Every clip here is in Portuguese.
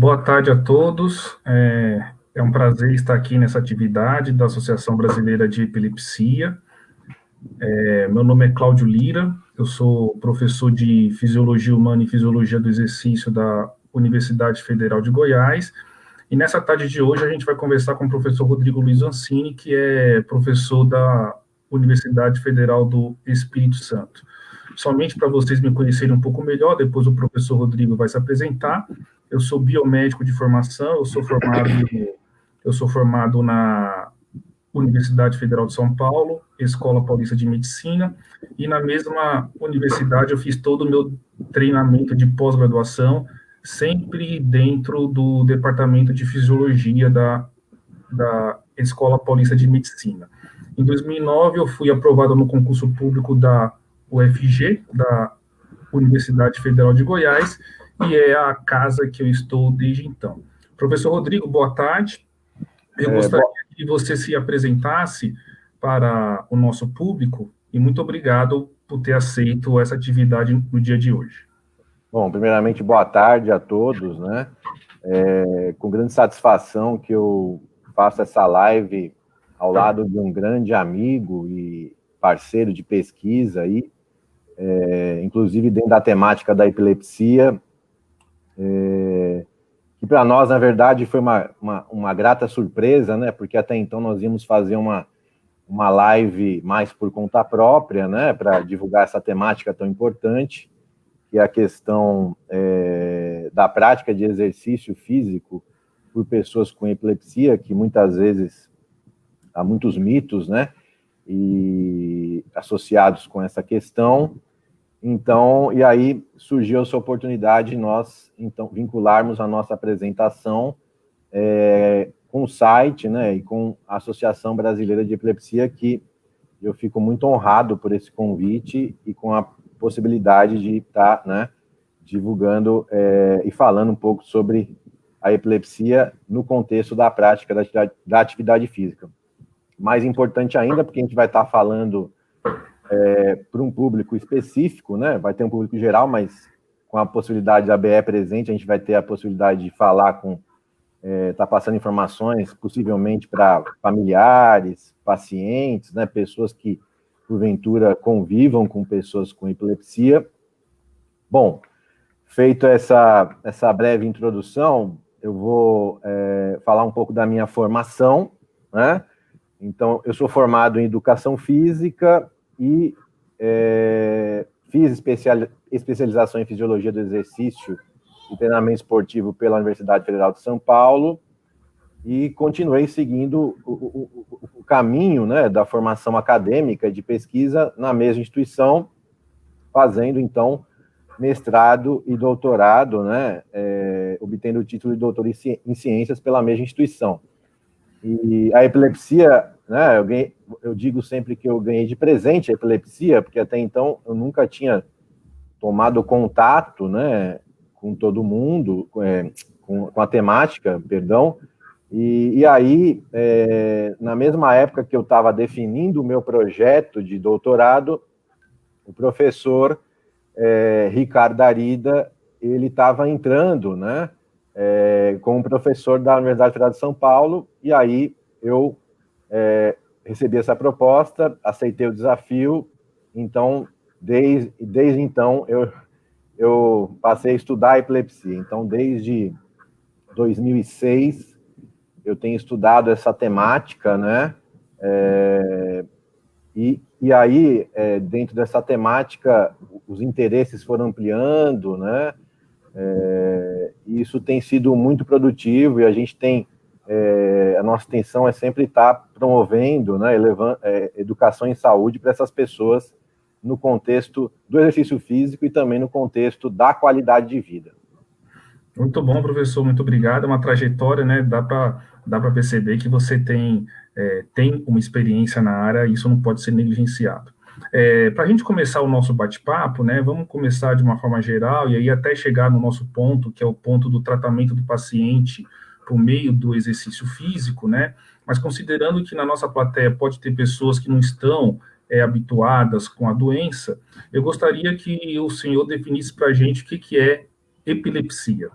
Boa tarde a todos. É um prazer estar aqui nessa atividade da Associação Brasileira de Epilepsia. Meu nome é Cláudio Lira, eu sou professor de Fisiologia Humana e Fisiologia do Exercício da Universidade Federal de Goiás, e nessa tarde de hoje a gente vai conversar com o professor Rodrigo Luiz Ancini, que é professor da Universidade Federal do Espírito Santo. Somente para vocês me conhecerem um pouco melhor, depois o professor Rodrigo vai se apresentar. Eu sou biomédico de formação, eu sou formado na Universidade Federal de São Paulo, Escola Paulista de Medicina, e na mesma universidade eu fiz todo o meu treinamento de pós-graduação, sempre dentro do Departamento de Fisiologia da Escola Paulista de Medicina. Em 2009, eu fui aprovado no concurso público da UFG, da Universidade Federal de Goiás, e é a casa que eu estou desde então. Professor Rodrigo, boa tarde. Eu gostaria que você se apresentasse para o nosso público, e muito obrigado por ter aceito essa atividade no dia de hoje. Bom, primeiramente, boa tarde a todos, né? Com grande satisfação que eu faço essa live ao lado de um grande amigo e parceiro de pesquisa aí, inclusive dentro da temática da epilepsia, que para nós, na verdade, foi uma grata surpresa, né? Porque até então nós íamos fazer uma live mais por conta própria, né? Para divulgar essa temática tão importante, que é a questão da prática de exercício físico por pessoas com epilepsia, que muitas vezes há muitos mitos, né? E associados com essa questão. Então, e aí surgiu essa oportunidade de nós, então, vincularmos a nossa apresentação com o site, né, e com a Associação Brasileira de Epilepsia, que eu fico muito honrado por esse convite e com a possibilidade de estar, né, divulgando e falando um pouco sobre a epilepsia no contexto da prática da atividade física. Mais importante ainda, porque a gente vai estar falando para um público específico, né? Vai ter um público geral, mas com a possibilidade da BE presente, a gente vai ter a possibilidade de falar com, tá passando informações, possivelmente para familiares, pacientes, né? Pessoas que, porventura, convivam com pessoas com epilepsia. Bom, feito essa breve introdução, eu vou falar um pouco da minha formação, né? Então, eu sou formado em Educação Física e fiz especialização em Fisiologia do Exercício e Treinamento Esportivo pela Universidade Federal de São Paulo e continuei seguindo o caminho, né, da formação acadêmica de pesquisa na mesma instituição, fazendo, então, mestrado e doutorado, né, obtendo o título de doutor em ciências pela mesma instituição. E a epilepsia, né, eu digo sempre que eu ganhei de presente a epilepsia, porque até então eu nunca tinha tomado contato, né, com todo mundo, com a temática, perdão, e aí, na mesma época que eu estava definindo o meu projeto de doutorado, o professor Ricardo Arida, ele estava entrando, né, como professor da Universidade Federal de São Paulo, e aí eu recebi essa proposta, aceitei o desafio, então, desde então, eu passei a estudar a epilepsia. Então, desde 2006, eu tenho estudado essa temática, né, e aí, dentro dessa temática, os interesses foram ampliando, né, e isso tem sido muito produtivo, e a gente tem, a nossa intenção é sempre estar promovendo, né, elevando, educação em saúde para essas pessoas no contexto do exercício físico e também no contexto da qualidade de vida. Muito bom, professor, muito obrigado. É uma trajetória, né? Dá para perceber que você tem uma experiência na área, e isso não pode ser negligenciado. Para a gente começar o nosso bate-papo, né? Vamos começar de uma forma geral e aí até chegar no nosso ponto, que é o ponto do tratamento do paciente por meio do exercício físico, né? Mas considerando que na nossa plateia pode ter pessoas que não estão habituadas com a doença, eu gostaria que o senhor definisse para a gente o que é epilepsia.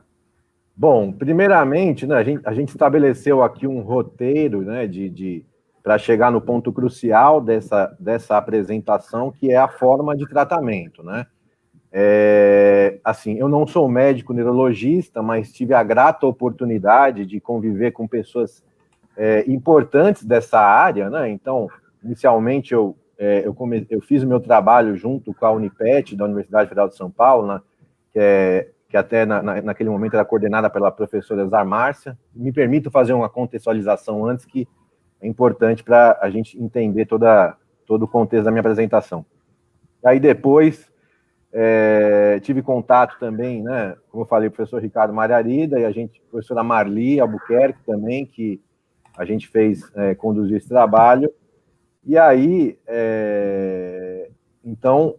Bom, primeiramente, né, a gente estabeleceu aqui um roteiro, né, para chegar no ponto crucial dessa apresentação, que é a forma de tratamento, né? Assim, eu não sou médico neurologista, mas tive a grata oportunidade de conviver com pessoas importantes dessa área, né? Então, inicialmente eu fiz o meu trabalho junto com a Unipet, da Universidade Federal de São Paulo, né? Que até naquele momento era coordenada pela professora Zar Márcia. Me permito fazer uma contextualização antes, que é importante para a gente entender todo o contexto da minha apresentação. Aí depois tive contato também, né, como eu falei, o professor Ricardo Margarida e a professora Marli Albuquerque também, que a gente conduziu esse trabalho. E aí, então,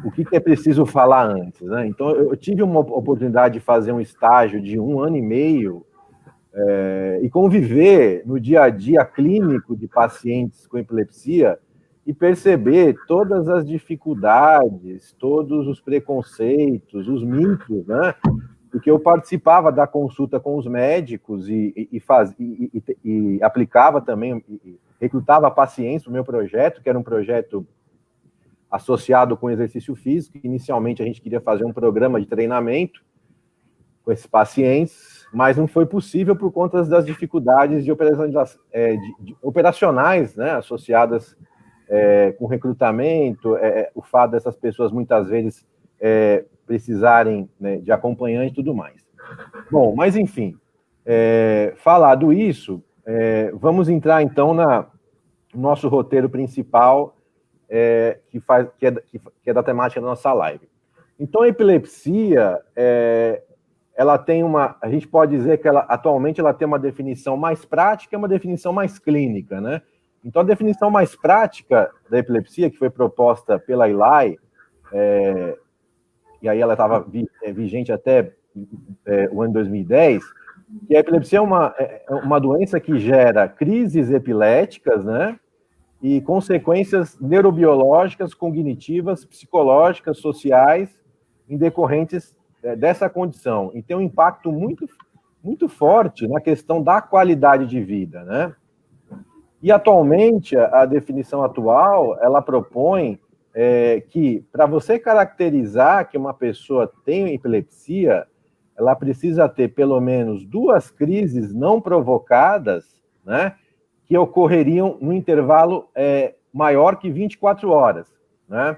o que é preciso falar antes, né? Então, eu tive uma oportunidade de fazer um estágio de 1 ano e meio e conviver no dia a dia clínico de pacientes com epilepsia e perceber todas as dificuldades, todos os preconceitos, os mitos, né? Porque eu participava da consulta com os médicos e aplicava também, recrutava pacientes para o meu projeto, que era um projeto associado com exercício físico. Inicialmente a gente queria fazer um programa de treinamento com esses pacientes, mas não foi possível por conta das dificuldades operacionais, né, associadas com recrutamento, o fato dessas pessoas muitas vezes precisarem, né, de acompanhante e tudo mais. Bom, mas enfim, falado isso, vamos entrar então no nosso roteiro principal, que é da temática da nossa live. Então, a epilepsia, ela tem a gente pode dizer que atualmente ela tem uma definição mais prática e uma definição mais clínica, né? Então, a definição mais prática da epilepsia, que foi proposta pela Eli, e aí ela estava vigente até o ano 2010, que a epilepsia é uma doença que gera crises epiléticas, né? E consequências neurobiológicas, cognitivas, psicológicas, sociais, em decorrentes dessa condição. E tem um impacto muito, muito forte na questão da qualidade de vida, né? E, atualmente, a definição atual, ela propõe que, para você caracterizar que uma pessoa tem epilepsia, ela precisa ter pelo menos 2 crises não provocadas, né, que ocorreriam no intervalo maior que 24 horas, né?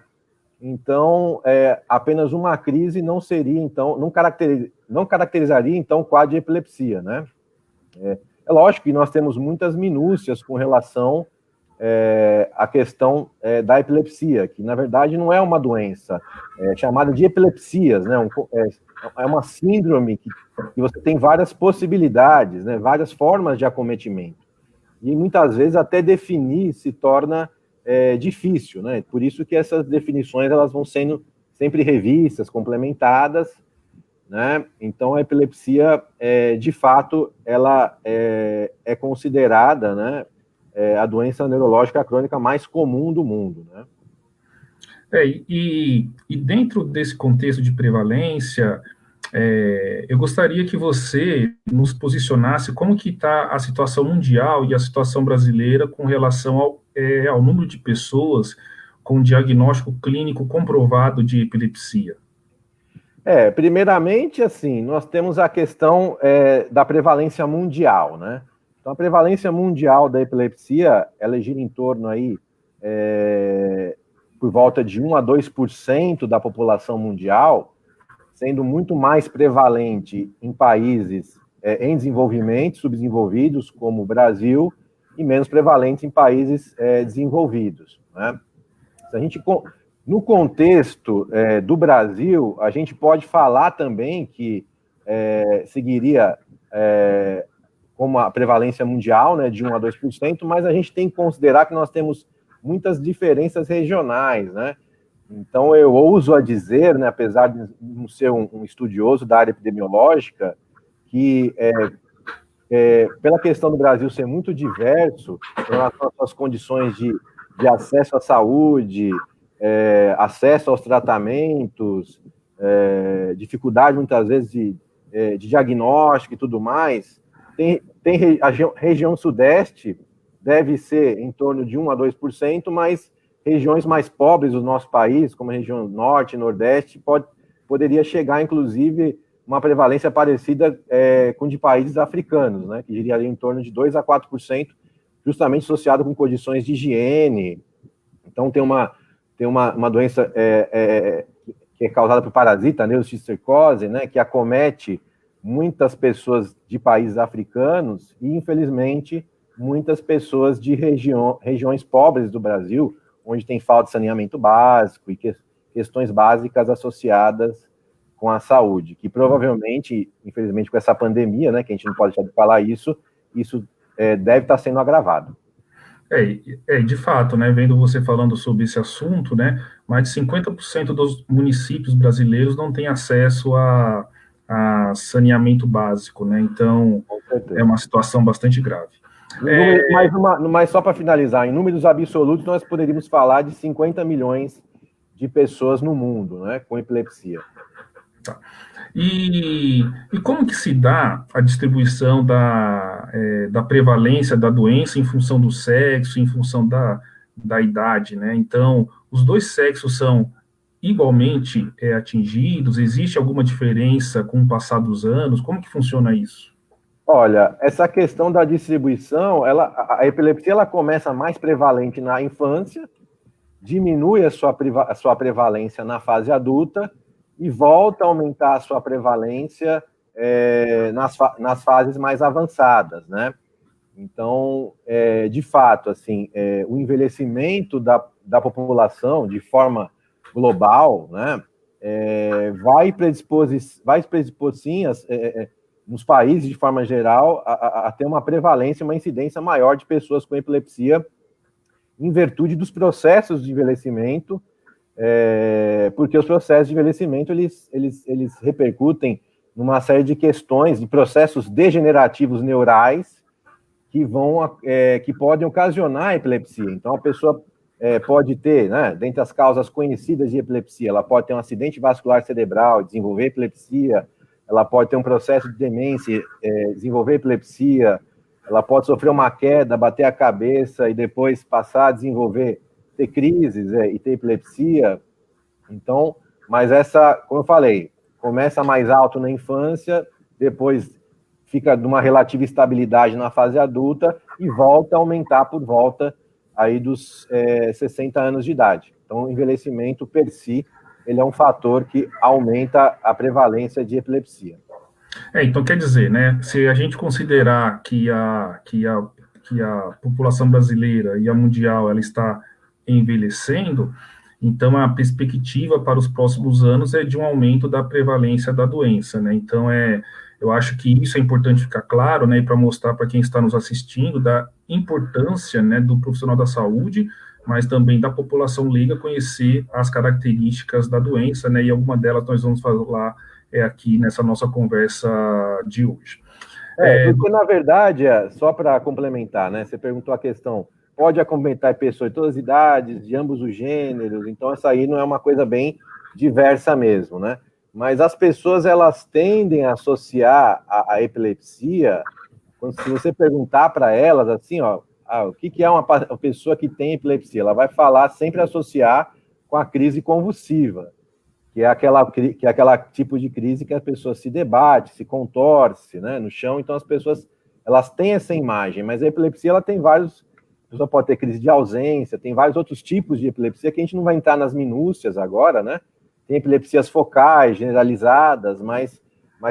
Então, apenas uma crise não seria, então, não caracterizaria, então, o quadro de epilepsia, né? É lógico que nós temos muitas minúcias com relação à questão da epilepsia, que, na verdade, não é uma doença chamada de epilepsias, né? É uma síndrome que você tem várias possibilidades, né? Várias formas de acometimento. E, muitas vezes, até definir se torna difícil, né? Por isso que essas definições elas vão sendo sempre revistas, complementadas, né? Então, a epilepsia, de fato, ela é considerada, né, a doença neurológica crônica mais comum do mundo, né? E dentro desse contexto de prevalência, eu gostaria que você nos posicionasse como que está a situação mundial e a situação brasileira com relação ao número de pessoas com diagnóstico clínico comprovado de epilepsia. Primeiramente, assim, nós temos a questão da prevalência mundial, né? Então, a prevalência mundial da epilepsia, ela gira em torno aí, por volta de 1 a 2% da população mundial, sendo muito mais prevalente em países em desenvolvimento, subdesenvolvidos, como o Brasil, e menos prevalente em países desenvolvidos, né? Se a gente... No contexto do Brasil, a gente pode falar também que seguiria como a prevalência mundial, né, de 1 a 2%, mas a gente tem que considerar que nós temos muitas diferenças regionais, né? Então, eu ouso a dizer, né, apesar de não ser um estudioso da área epidemiológica, que pela questão do Brasil ser muito diverso, em relação às suas condições de acesso à saúde, acesso aos tratamentos, dificuldade, muitas vezes, de diagnóstico e tudo mais, a região sudeste deve ser em torno de 1 a 2%, mas regiões mais pobres do nosso país, como a região norte e nordeste, poderia chegar, inclusive, uma prevalência parecida com de países africanos, né, que diria em torno de 2 a 4%, justamente associado com condições de higiene. Então, tem uma doença que é causada por parasita, a neuroxistercose, né, que acomete muitas pessoas de países africanos e, infelizmente, muitas pessoas de regiões pobres do Brasil, onde tem falta de saneamento básico e questões básicas associadas com a saúde, que provavelmente, infelizmente, com essa pandemia, né, que a gente não pode deixar de falar isso deve estar sendo agravado. De fato, né, vendo você falando sobre esse assunto, né, mais de 50% dos municípios brasileiros não têm acesso a saneamento básico, né, então é uma situação bastante grave. Mas só para finalizar, em números absolutos, nós poderíamos falar de 50 milhões de pessoas no mundo, né, com epilepsia. Tá. E como que se dá a distribuição da prevalência da doença em função do sexo, em função da idade, né? Então, os dois sexos são igualmente atingidos? Existe alguma diferença com o passar dos anos? Como que funciona isso? Olha, essa questão da distribuição, a epilepsia ela começa mais prevalente na infância, diminui a sua prevalência na fase adulta e volta a aumentar a sua prevalência nas fases mais avançadas, né? Então, de fato, assim, o envelhecimento da população de forma global, né, vai predispor, sim, nos países, de forma geral, a ter uma prevalência, uma incidência maior de pessoas com epilepsia em virtude dos processos de envelhecimento, porque os processos de envelhecimento, eles repercutem numa série de questões, de processos degenerativos neurais que podem ocasionar epilepsia. Então, a pessoa pode ter, né, dentre as causas conhecidas de epilepsia, ela pode ter um acidente vascular cerebral, desenvolver epilepsia, ela pode ter um processo de demência, desenvolver epilepsia, ela pode sofrer uma queda, bater a cabeça e depois passar a ter crises e ter epilepsia. Então, mas como eu falei, começa mais alto na infância, depois fica numa relativa estabilidade na fase adulta e volta a aumentar por volta aí dos 60 anos de idade. Então, o envelhecimento per si, ele é um fator que aumenta a prevalência de epilepsia. Então quer dizer, né, se a gente considerar que a população brasileira e a mundial ela está envelhecendo, então a perspectiva para os próximos anos é de um aumento da prevalência da doença, né? Então eu acho que isso é importante ficar claro, né, para mostrar para quem está nos assistindo da importância, né, do profissional da saúde, mas também da população leiga conhecer as características da doença, né? E alguma delas nós vamos falar aqui nessa nossa conversa de hoje. Porque, na verdade, só para complementar, né, você perguntou a questão, pode acometer pessoas de todas as idades, de ambos os gêneros, então essa aí não é uma coisa bem diversa mesmo, né? Mas as pessoas, elas tendem a associar a epilepsia, se você perguntar para elas, assim, ó, o que é uma pessoa que tem epilepsia? Ela vai falar, sempre associar com a crise convulsiva, que é aquela tipo de crise que a pessoa se debate, se contorce, né, no chão. Então, as pessoas, elas têm essa imagem, mas a epilepsia, ela tem vários... A pessoa pode ter crise de ausência, tem vários outros tipos de epilepsia que a gente não vai entrar nas minúcias agora, né? Tem epilepsias focais, generalizadas, mas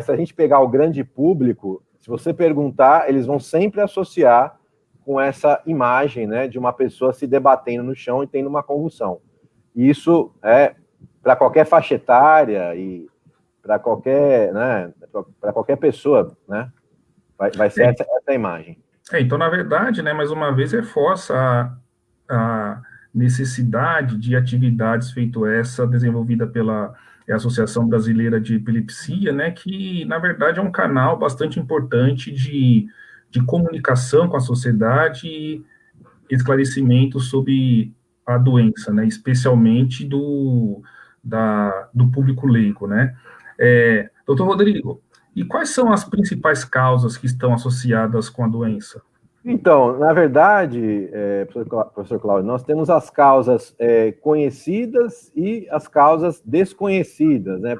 se a gente pegar o grande público, se você perguntar, eles vão sempre associar com essa imagem, né, de uma pessoa se debatendo no chão e tendo uma convulsão. E isso para qualquer faixa etária e para qualquer, né, para qualquer pessoa, né, vai ser essa imagem. Então, na verdade, né, mais uma vez, reforça a necessidade de atividades feito essa, desenvolvida pela Associação Brasileira de Epilepsia, né, que, na verdade, é um canal bastante importante de comunicação com a sociedade e esclarecimento sobre a doença, né, especialmente do público leigo, né. Doutor Rodrigo, E quais são as principais causas que estão associadas com a doença? Então, na verdade, professor Cláudio, nós temos as causas conhecidas e as causas desconhecidas, né?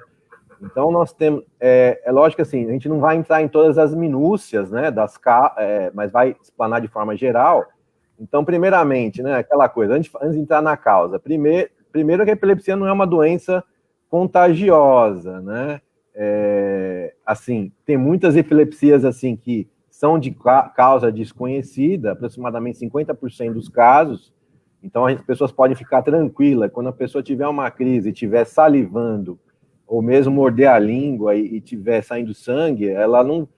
Então, nós temos, é lógico assim, a gente não vai entrar em todas as minúcias, né, mas vai explanar de forma geral. Então, primeiramente, né, aquela coisa, antes de entrar na causa, primeiro que a epilepsia não é uma doença contagiosa, né? Assim, tem muitas epilepsias assim que são de causa desconhecida, aproximadamente 50% dos casos. Então, as pessoas podem ficar tranquilas, quando a pessoa tiver uma crise e estiver salivando, ou mesmo morder a língua e estiver saindo sangue, ela não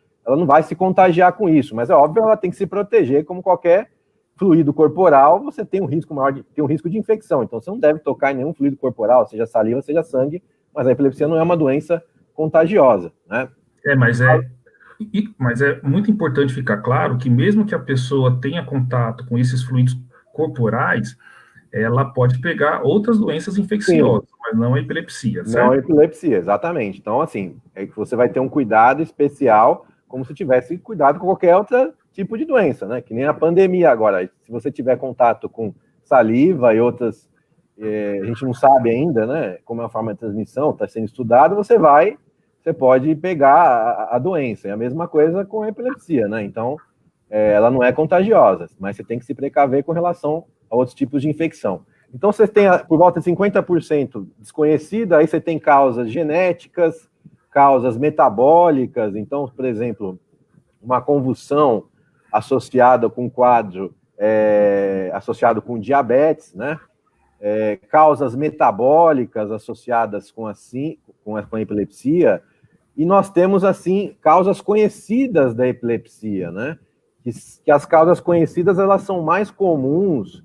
vai se contagiar com isso, mas é óbvio, ela tem que se proteger, como qualquer fluido corporal, você tem um risco maior tem um risco de infecção, então você não deve tocar em nenhum fluido corporal, seja saliva, seja sangue, mas a epilepsia não é uma doença contagiosa, né? Mas é muito importante ficar claro que mesmo que a pessoa tenha contato com esses fluidos corporais, ela pode pegar outras doenças Sim, infecciosas, mas não a epilepsia, não a certo? epilepsia, exatamente. Então, assim, é que você vai ter um cuidado especial, como se tivesse cuidado com qualquer outro tipo de doença, né? Que nem a pandemia agora. Se você tiver contato com saliva e outras, a gente não sabe ainda, né? Como é a forma de transmissão, está sendo estudado, você pode pegar a doença. É a mesma coisa com a epilepsia, né? Então, ela não é contagiosa, mas você tem que se precaver com relação a outros tipos de infecção. Então, você tem por volta de 50% desconhecida, aí você tem causas genéticas, causas metabólicas. Então, por exemplo, uma convulsão associada com um quadro associado com diabetes, né? Causas metabólicas associadas com a epilepsia, e nós temos, assim, causas conhecidas da epilepsia, né? Que as causas conhecidas, elas são mais comuns,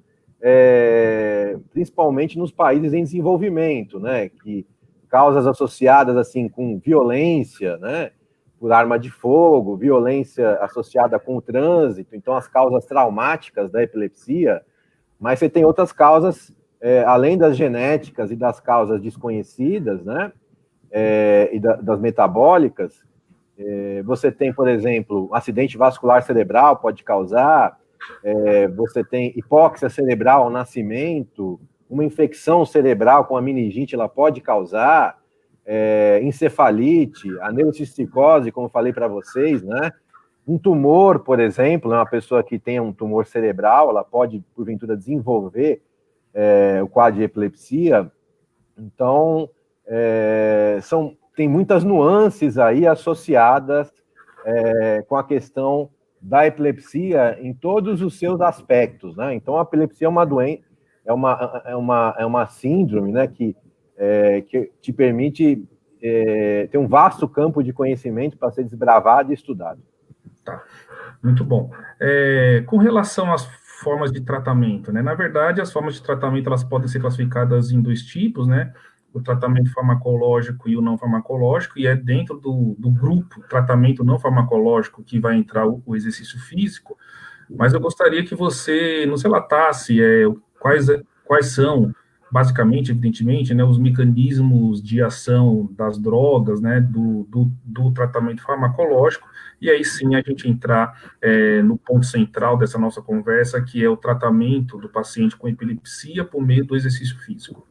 principalmente nos países em desenvolvimento, né? Que causas associadas, assim, com violência, né? Por arma de fogo, violência associada com o trânsito, então as causas traumáticas da epilepsia, mas você tem outras causas, além das genéticas e das causas desconhecidas, né? E das metabólicas, você tem, por exemplo, um acidente vascular cerebral pode causar, você tem hipóxia cerebral ao nascimento, uma infecção cerebral com a meningite, ela pode causar, encefalite, a neurocisticose, como eu falei para vocês, né? Um tumor, por exemplo, uma pessoa que tem um tumor cerebral, ela pode, porventura, desenvolver o quadro de epilepsia. Então, tem muitas nuances aí associadas com a questão da epilepsia em todos os seus aspectos, né? Então, a epilepsia é uma doença, é uma síndrome, né, que te permite ter um vasto campo de conhecimento para ser desbravado e estudado. Tá, muito bom. Com relação às formas de tratamento, né? Na verdade, as formas de tratamento elas podem ser classificadas em dois tipos, né? O tratamento farmacológico e o não farmacológico, e é dentro do grupo tratamento não farmacológico que vai entrar o exercício físico, mas eu gostaria que você nos relatasse quais são, basicamente, evidentemente, né, os mecanismos de ação das drogas, né, do tratamento farmacológico, e aí sim a gente entrar no ponto central dessa nossa conversa, que é o tratamento do paciente com epilepsia por meio do exercício físico.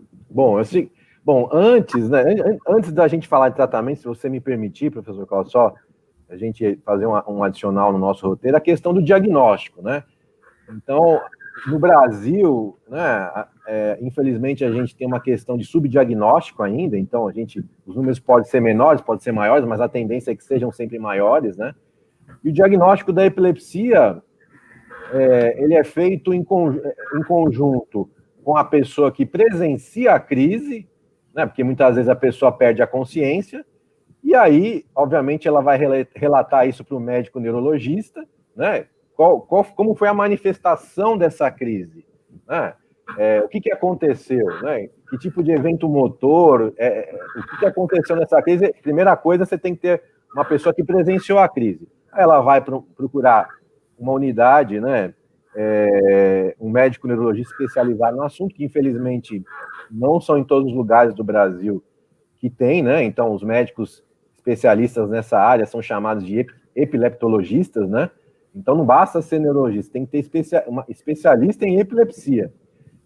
Bom, antes, né, antes da gente falar de tratamento, se você me permitir, professor Carlos, só a gente fazer um adicional no nosso roteiro, a questão do diagnóstico, né? Então, no Brasil, né, infelizmente, a gente tem uma questão de subdiagnóstico ainda, então os números podem ser menores, podem ser maiores, mas a tendência é que sejam sempre maiores, né? E o diagnóstico da epilepsia, ele é feito em conjunto com a pessoa que presencia a crise, né, porque muitas vezes a pessoa perde a consciência, e aí, obviamente, ela vai relatar isso para o médico neurologista, né? Como foi a manifestação dessa crise? Né? O que aconteceu? Né? Que tipo de evento motor? O que aconteceu nessa crise? Primeira coisa, você tem que ter uma pessoa que presenciou a crise. Aí ela vai procurar uma unidade, né? Um médico neurologista especializado no assunto, que infelizmente não são em todos os lugares do Brasil que tem, né? Então, os médicos especialistas nessa área são chamados de epileptologistas, né? Então não basta ser neurologista, tem que ter uma especialista em epilepsia.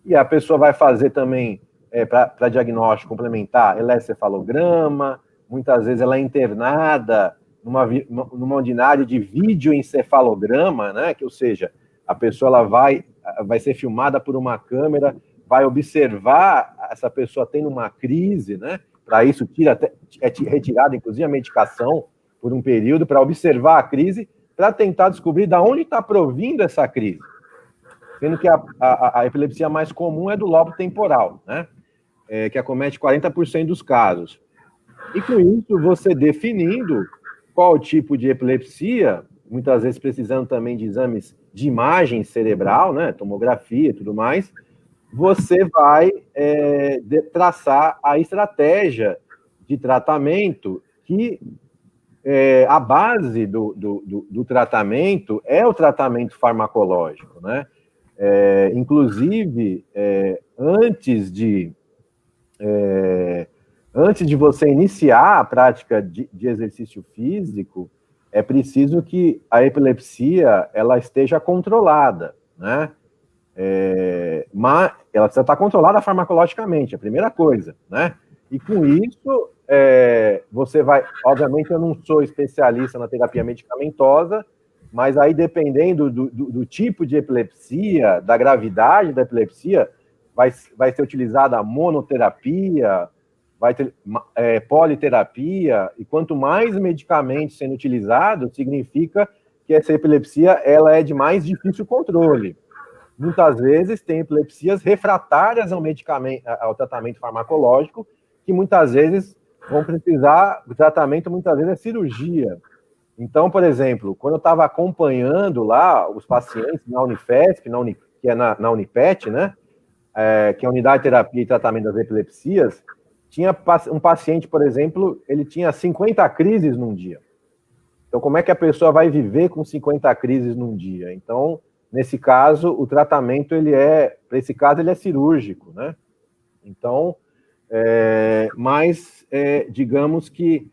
E a pessoa vai fazer também, para diagnóstico complementar, eletrocefalograma, muitas vezes ela é internada numa unidade de videoencefalograma, né? Que, ou seja, a pessoa ela vai ser filmada por uma câmera, vai observar essa pessoa tendo uma crise, né? Para isso, é retirada, inclusive, a medicação por um período para observar a crise, para tentar descobrir de onde está provindo essa crise. Sendo que a epilepsia mais comum é do lobo temporal, né? Que acomete 40% dos casos. E com isso, você definindo qual tipo de epilepsia, muitas vezes precisando também de exames de imagem cerebral, né? Tomografia e tudo mais, você vai traçar a estratégia de tratamento que a base do tratamento é o tratamento farmacológico, né? Inclusive, antes de você iniciar a prática de exercício físico, é preciso que a epilepsia ela esteja controlada, né? Mas ela precisa estar controlada farmacologicamente, a primeira coisa, né? E com isso, você vai... Obviamente, eu não sou especialista na terapia medicamentosa, mas aí, dependendo do tipo de epilepsia, da gravidade da epilepsia, vai ser utilizada a monoterapia, vai ter politerapia, e quanto mais medicamentos sendo utilizados, significa que essa epilepsia ela é de mais difícil controle. Muitas vezes tem epilepsias refratárias ao tratamento farmacológico, que muitas vezes vão precisar, o tratamento muitas vezes é cirurgia. Então, por exemplo, quando eu estava acompanhando lá os pacientes na Unifesp, que é na Unipet, né, que é a Unidade de Terapia e Tratamento das Epilepsias, tinha um paciente, por exemplo, ele tinha 50 crises num dia. Então, como é que a pessoa vai viver com 50 crises num dia? Então, nesse caso, o tratamento, para esse caso, ele é cirúrgico, né? Então, mas, digamos que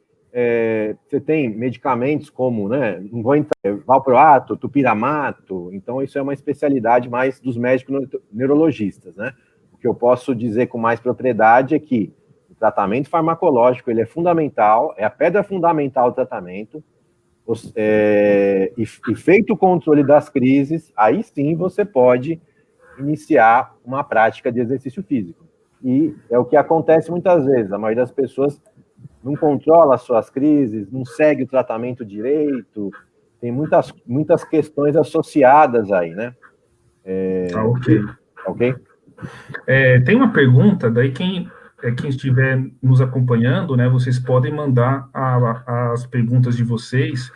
você tem medicamentos como, né, não vou entrar, valproato, tupiramato, então isso é uma especialidade mais dos médicos neurologistas, né? O que eu posso dizer com mais propriedade é que o tratamento farmacológico, ele é fundamental, é a pedra fundamental do tratamento, e feito o controle das crises, aí sim você pode iniciar uma prática de exercício físico. E é o que acontece muitas vezes, a maioria das pessoas não controla as suas crises, não segue o tratamento direito, tem muitas questões associadas aí, né? Ok. Ok? Tem uma pergunta, daí quem estiver nos acompanhando, né, vocês podem mandar as perguntas de vocês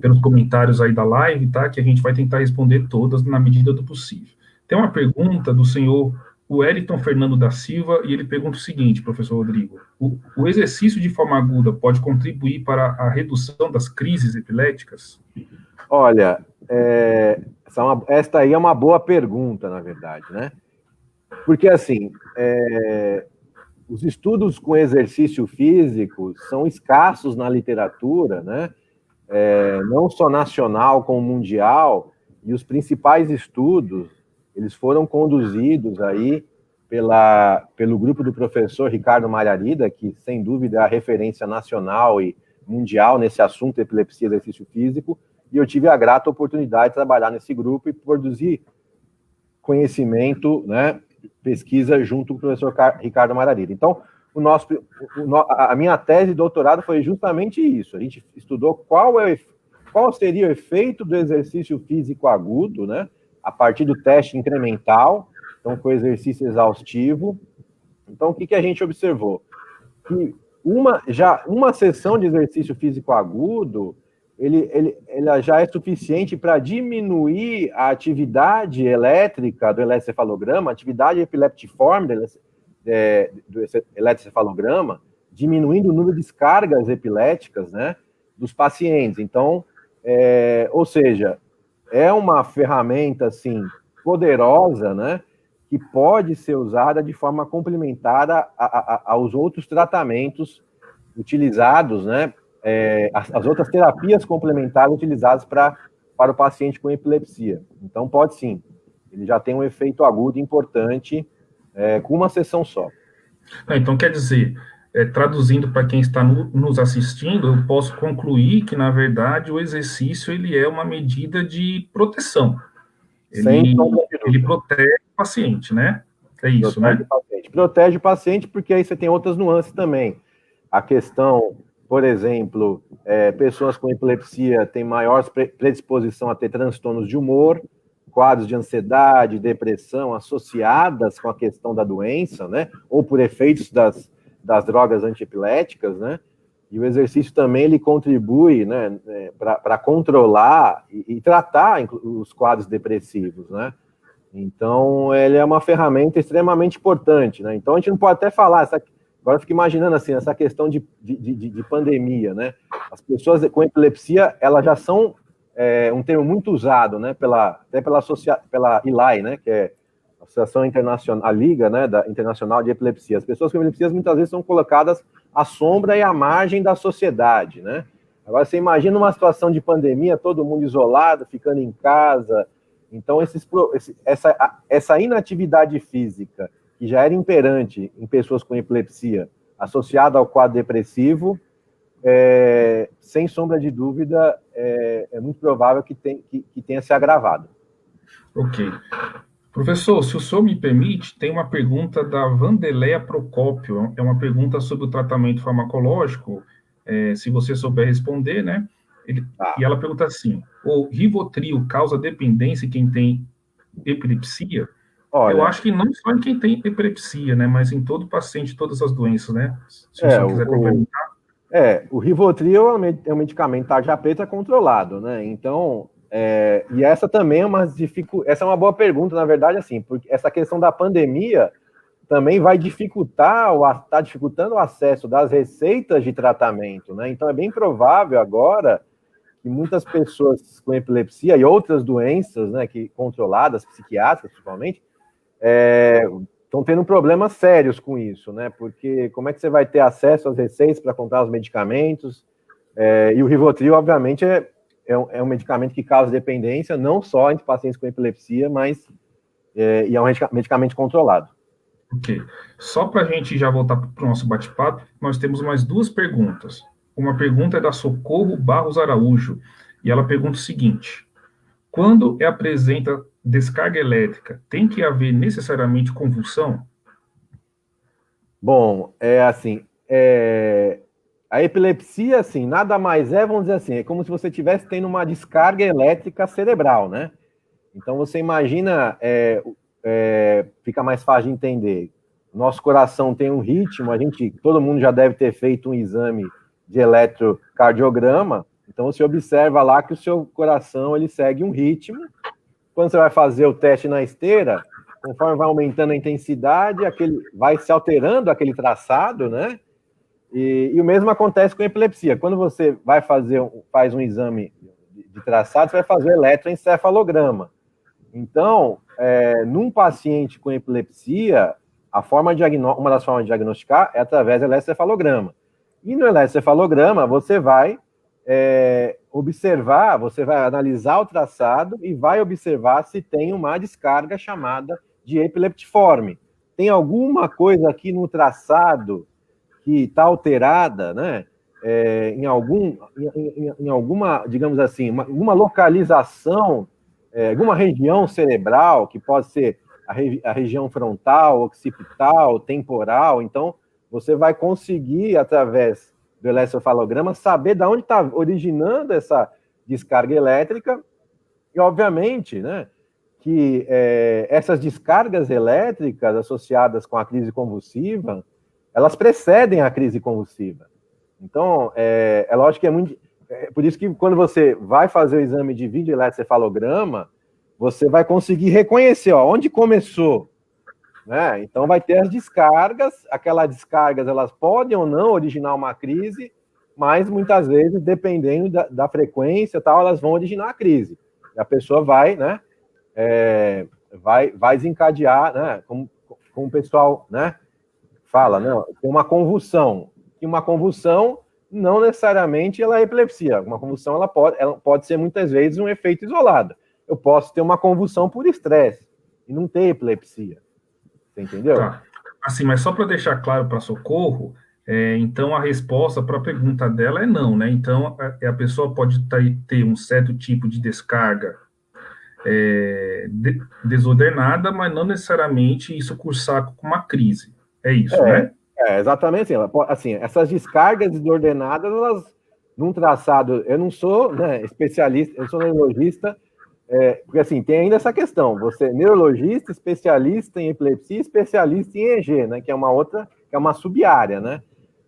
pelos comentários aí da live, tá? Que a gente vai tentar responder todas na medida do possível. Tem uma pergunta do senhor Wellington Fernando da Silva, e ele pergunta o seguinte, professor Rodrigo: o exercício de forma aguda pode contribuir para a redução das crises epiléticas? Olha, esta aí é uma boa pergunta, na verdade, né? Porque, assim, os estudos com exercício físico são escassos na literatura, né? Não só nacional como mundial, e os principais estudos, eles foram conduzidos aí pelo grupo do professor Ricardo Malharida, que, sem dúvida, é a referência nacional e mundial nesse assunto, epilepsia e exercício físico, e eu tive a grata oportunidade de trabalhar nesse grupo e produzir conhecimento, né, pesquisa junto com o professor Ricardo Malharida. Então, a minha tese de doutorado foi justamente isso. A gente estudou qual seria o efeito do exercício físico agudo, né, a partir do teste incremental, então com exercício exaustivo. Então, o que a gente observou? Que uma sessão de exercício físico agudo, ela já é suficiente para diminuir a atividade elétrica do eletrocefalograma, a atividade epileptiforme do eletrocefalograma, diminuindo o número de descargas epiléticas, né, dos pacientes. Então, ou seja, é uma ferramenta, assim, poderosa, né, que pode ser usada de forma complementar aos outros tratamentos utilizados, né? As outras terapias complementares utilizadas para o paciente com epilepsia. Então, pode sim. Ele já tem um efeito agudo importante com uma sessão só. Então, quer dizer, traduzindo para quem está nos assistindo, eu posso concluir que, na verdade, o exercício ele é uma medida de proteção. Ele protege o paciente, né? É isso, né? Protege o paciente, porque aí você tem outras nuances também. A questão, por exemplo, pessoas com epilepsia têm maior predisposição a ter transtornos de humor, quadros de ansiedade, depressão associadas com a questão da doença, né? Ou por efeitos das drogas antiepiléticas, né? E o exercício também ele contribui, né, para controlar e tratar os quadros depressivos, né? Então, ele é uma ferramenta extremamente importante, né? Então, a gente não pode até falar, agora eu fico imaginando assim, essa questão de pandemia, né? As pessoas com epilepsia, elas já são um termo muito usado, né? Até pela ILAI, né? Que é a Associação Internacional, a Liga, né? Internacional de Epilepsia. As pessoas com epilepsia muitas vezes são colocadas à sombra e à margem da sociedade, né? Agora, você imagina uma situação de pandemia, todo mundo isolado, ficando em casa. Então, essa inatividade física, que já era imperante em pessoas com epilepsia, associada ao quadro depressivo, sem sombra de dúvida, é muito provável que tenha se agravado. Ok. Professor, se o senhor me permite, tem uma pergunta da Vandeléia Procópio. É uma pergunta sobre o tratamento farmacológico, se você souber responder, né? E ela pergunta assim: o Rivotril causa dependência em quem tem epilepsia? Olha, eu acho que não só em quem tem epilepsia, né? Mas em todo paciente, todas as doenças, né? Se o senhor quiser complementar. O Rivotril é um medicamento tarja preta controlado, né? Então, e essa também é essa é uma boa pergunta, na verdade, assim, porque essa questão da pandemia também vai está dificultando o acesso das receitas de tratamento, né? Então, é bem provável agora que muitas pessoas com epilepsia e outras doenças, né, controladas, psiquiátricas principalmente, estão tendo problemas sérios com isso, né? Porque como é que você vai ter acesso às receitas para comprar os medicamentos? E o Rivotril, obviamente, é um medicamento que causa dependência, não só em pacientes com epilepsia, mas e é um medicamento controlado. Ok. Só para a gente já voltar para o nosso bate-papo, nós temos mais duas perguntas. Uma pergunta é da Socorro Barros Araújo, e ela pergunta o seguinte: quando apresenta descarga elétrica, tem que haver necessariamente convulsão? Bom, a epilepsia, assim, nada mais vamos dizer assim, é como se você estivesse tendo uma descarga elétrica cerebral, né? Então, você imagina, fica mais fácil de entender. Nosso coração tem um ritmo, todo mundo já deve ter feito um exame de eletrocardiograma, então você observa lá que o seu coração, ele segue um ritmo. Quando você vai fazer o teste na esteira, conforme vai aumentando a intensidade, vai se alterando aquele traçado, né? E o mesmo acontece com a epilepsia. Quando você faz um exame de traçado, você vai fazer o eletroencefalograma. Então, num paciente com epilepsia, uma das formas de diagnosticar é através do eletroencefalograma. E no eletroencefalograma, você vai observar, você vai analisar o traçado e vai observar se tem uma descarga chamada de epileptiforme. Tem alguma coisa aqui no traçado que está alterada, né? Em alguma, digamos assim, uma localização, alguma região cerebral, que pode ser a região frontal, occipital, temporal. Então, você vai conseguir, através do eletroencefalograma, saber de onde está originando essa descarga elétrica. E, obviamente, né, que essas descargas elétricas associadas com a crise convulsiva, elas precedem a crise convulsiva. Então, é lógico que é muito... por isso que quando você vai fazer o exame de vídeo eletroencefalograma, você vai conseguir reconhecer onde começou, né? Então, vai ter as descargas, aquelas descargas, elas podem ou não originar uma crise, mas muitas vezes, dependendo da frequência, tal, elas vão originar a crise. E a pessoa vai, né, vai desencadear, né? Como o pessoal, né, fala, não, tem uma convulsão. E uma convulsão não necessariamente ela é epilepsia. Uma convulsão ela pode ser muitas vezes um efeito isolado. Eu posso ter uma convulsão por estresse e não ter epilepsia. Você entendeu? Tá. Assim, mas só para deixar claro para Socorro, então a resposta para a pergunta dela é não, né? Então a pessoa pode ter um certo tipo de descarga desordenada, mas não necessariamente isso cursar com uma crise. É isso, né? Exatamente assim, assim. Essas descargas desordenadas, elas, num traçado, eu não sou, né, especialista, eu sou neurologista, porque assim, tem ainda essa questão, você é neurologista, especialista em epilepsia, especialista em EEG, né, que é uma outra, que é uma sub-área, né?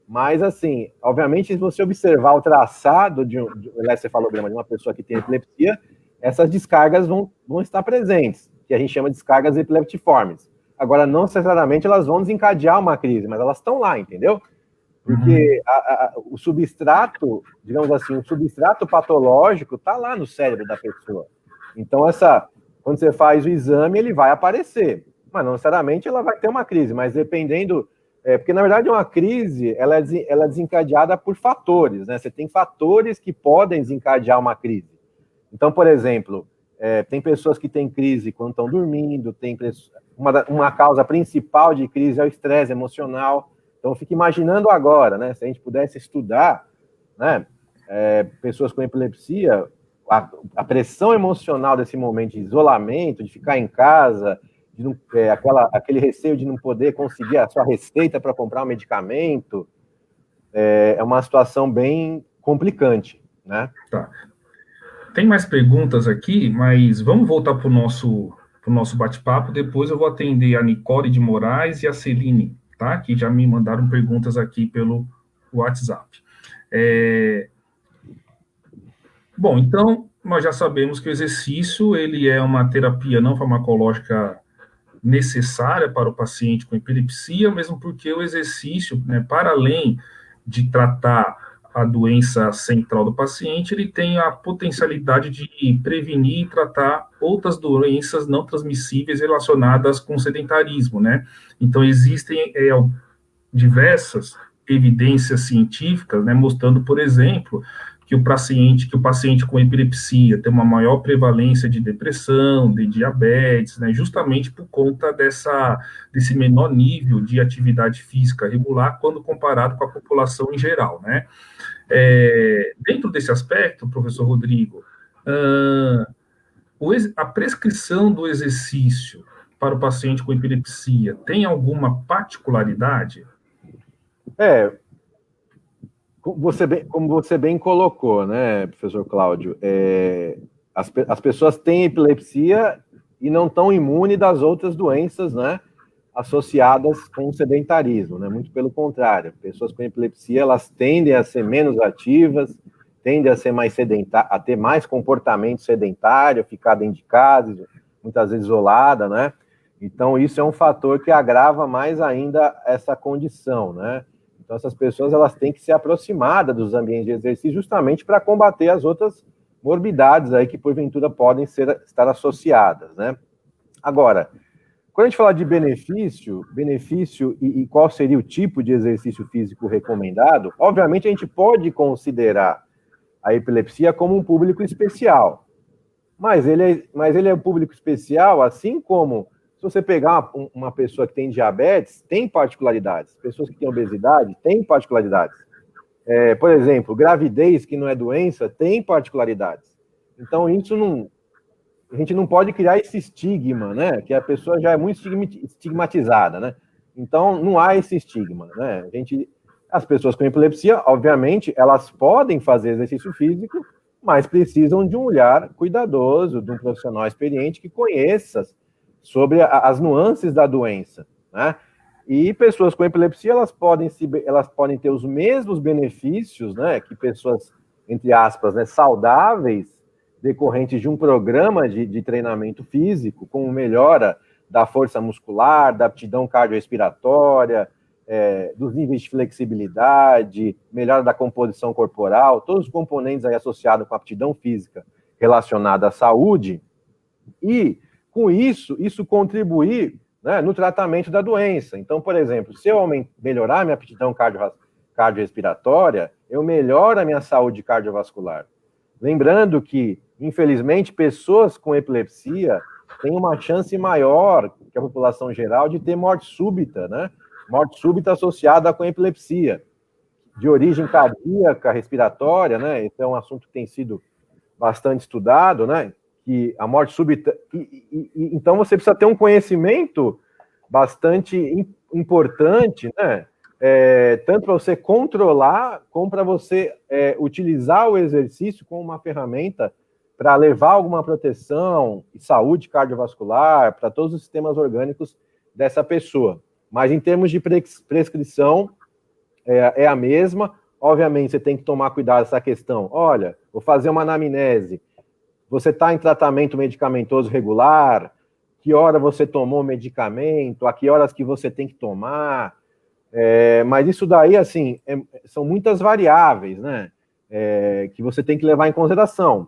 Mas, assim, obviamente, se você observar o traçado de um elecefalograma de uma pessoa que tem epilepsia, essas descargas vão estar presentes, que a gente chama de descargas epileptiformes. Agora, não necessariamente elas vão desencadear uma crise, mas elas estão lá, entendeu? Porque o substrato, digamos assim, o substrato patológico está lá no cérebro da pessoa. Então, quando você faz o exame, ele vai aparecer. Mas não necessariamente ela vai ter uma crise, mas dependendo... porque, na verdade, uma crise, ela é desencadeada por fatores, né? Você tem fatores que podem desencadear uma crise. Então, por exemplo, tem pessoas que têm crise quando estão dormindo, uma causa principal de crise é o estresse emocional. Então, eu fico imaginando agora, né? Se a gente pudesse estudar, né, pessoas com epilepsia, a pressão emocional desse momento de isolamento, de ficar em casa, de não, aquele receio de não poder conseguir a sua receita para comprar um medicamento, é uma situação bem complicante, né? Tá. Tem mais perguntas aqui, mas vamos voltar para o nosso bate-papo. Depois eu vou atender a Nicole de Moraes e a Celine, tá? Que já me mandaram perguntas aqui pelo WhatsApp. Bom, então, nós já sabemos que o exercício, ele é uma terapia não farmacológica necessária para o paciente com epilepsia, mesmo porque o exercício, né, para além de tratar a doença central do paciente, ele tem a potencialidade de prevenir e tratar outras doenças não transmissíveis relacionadas com o sedentarismo, né? Então, existem diversas evidências científicas, né, mostrando, por exemplo, que o paciente com epilepsia tem uma maior prevalência de depressão, de diabetes, né, justamente por conta desse menor nível de atividade física regular quando comparado com a população em geral, né. Dentro desse aspecto, professor Rodrigo, a prescrição do exercício para o paciente com epilepsia tem alguma particularidade? Como você bem colocou, né, professor Cláudio, as pessoas têm epilepsia e não estão imunes das outras doenças, né, associadas com o sedentarismo, né, muito pelo contrário. Pessoas com epilepsia, elas tendem a ser menos ativas, tendem a ser a ter mais comportamento sedentário, ficar dentro de casa, muitas vezes isolada, né. Então, isso é um fator que agrava mais ainda essa condição, né. Então, essas pessoas elas têm que ser aproximadas dos ambientes de exercício justamente para combater as outras morbidades aí que, porventura, podem estar associadas, né? Agora, quando a gente fala de benefício e qual seria o tipo de exercício físico recomendado, obviamente a gente pode considerar a epilepsia como um público especial. Mas ele é um público especial, assim como... Se você pegar uma pessoa que tem diabetes, tem particularidades. Pessoas que têm obesidade, têm particularidades. Por exemplo, gravidez, que não é doença, tem particularidades. Então, a gente não pode criar esse estigma, né? Que a pessoa já é muito estigmatizada, né? Então, não há esse estigma, né? As pessoas com epilepsia, obviamente, elas podem fazer exercício físico, mas precisam de um olhar cuidadoso, de um profissional experiente que conheça sobre as nuances da doença, né? E pessoas com epilepsia, elas podem ter os mesmos benefícios, né, que pessoas, entre aspas, né, saudáveis, decorrentes de um programa de treinamento físico, com melhora da força muscular, da aptidão cardiorrespiratória, dos níveis de flexibilidade, melhora da composição corporal, todos os componentes aí associados com a aptidão física relacionada à saúde, e com isso contribuir, né, no tratamento da doença. Então, por exemplo, se eu melhorar minha aptidão cardiorrespiratória, eu melhoro a minha saúde cardiovascular. Lembrando que, infelizmente, pessoas com epilepsia têm uma chance maior que a população geral de ter morte súbita, né? Morte súbita associada com epilepsia, de origem cardíaca, respiratória, né? Esse é um assunto que tem sido bastante estudado, né? Que a morte súbita... então, você precisa ter um conhecimento bastante importante, né? Tanto para você controlar, como para você utilizar o exercício como uma ferramenta para levar alguma proteção e saúde cardiovascular para todos os sistemas orgânicos dessa pessoa. Mas em termos de prescrição, é a mesma. Obviamente, você tem que tomar cuidado nessa questão. Olha, vou fazer uma anamnese. Você está em tratamento medicamentoso regular? Que hora você tomou o medicamento? A que horas que você tem que tomar? Mas isso daí, assim, são muitas variáveis, né? Que você tem que levar em consideração.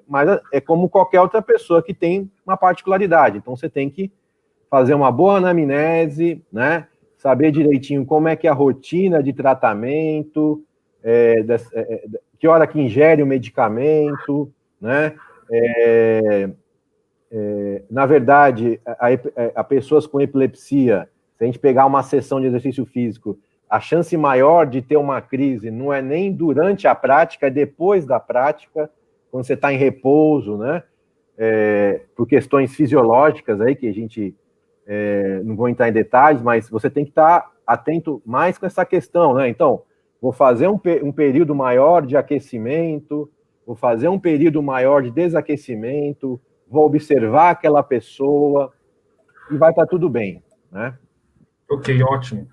Mas é como qualquer outra pessoa que tem uma particularidade. Então, você tem que fazer uma boa anamnese, né? Saber direitinho como é que é a rotina de tratamento, que hora que ingere o medicamento, né? Na verdade, a pessoas com epilepsia, se a gente pegar uma sessão de exercício físico, a chance maior de ter uma crise não é nem durante a prática, é depois da prática, quando você está em repouso, né? Por questões fisiológicas aí, que a gente não vou entrar em detalhes, mas você tem que estar atento mais com essa questão, né? Então, vou fazer um período maior de aquecimento, vou fazer um período maior de desaquecimento, vou observar aquela pessoa e vai estar tudo bem, né? Ok, ótimo.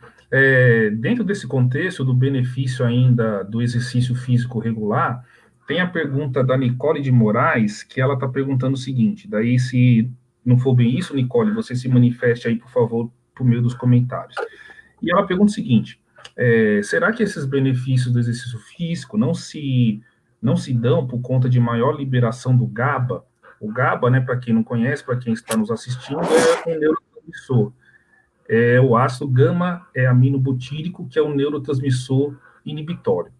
Dentro desse contexto do benefício ainda do exercício físico regular, tem a pergunta da Nicole de Moraes, que ela está perguntando o seguinte, daí se não for bem isso, Nicole, você se manifeste aí, por favor, por meio dos comentários. E ela pergunta o seguinte, será que esses benefícios do exercício físico não se dão por conta de maior liberação do GABA? O GABA, né, para quem não conhece, para quem está nos assistindo, é um neurotransmissor. É o ácido gama-aminobutírico, que é um neurotransmissor inibitório.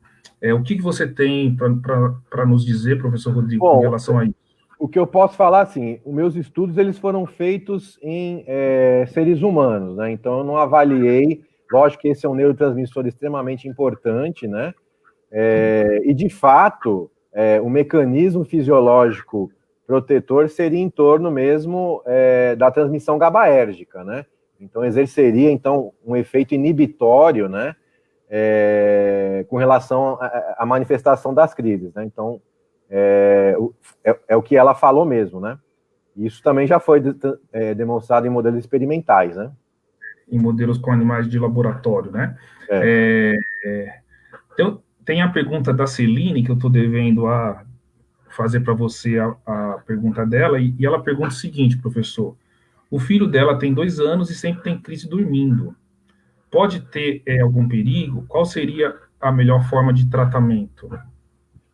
O que você tem para nos dizer, professor Rodrigo, em relação a isso? O que eu posso falar, assim, os meus estudos eles foram feitos em seres humanos, né? Então eu não avaliei, lógico que esse é um neurotransmissor extremamente importante, né? E de fato, o mecanismo fisiológico protetor seria em torno mesmo da transmissão GABAérgica, né? Então, exerceria, então, um efeito inibitório, né, com relação à manifestação das crises, né? Então, o que ela falou mesmo, né? Isso também já foi demonstrado em modelos experimentais, né? Em modelos com animais de laboratório, né? Tem a pergunta da Celine, que eu estou devendo fazer para você a pergunta dela, e ela pergunta o seguinte, professor: o filho dela tem 2 anos e sempre tem crise dormindo. Pode ter algum perigo? Qual seria a melhor forma de tratamento?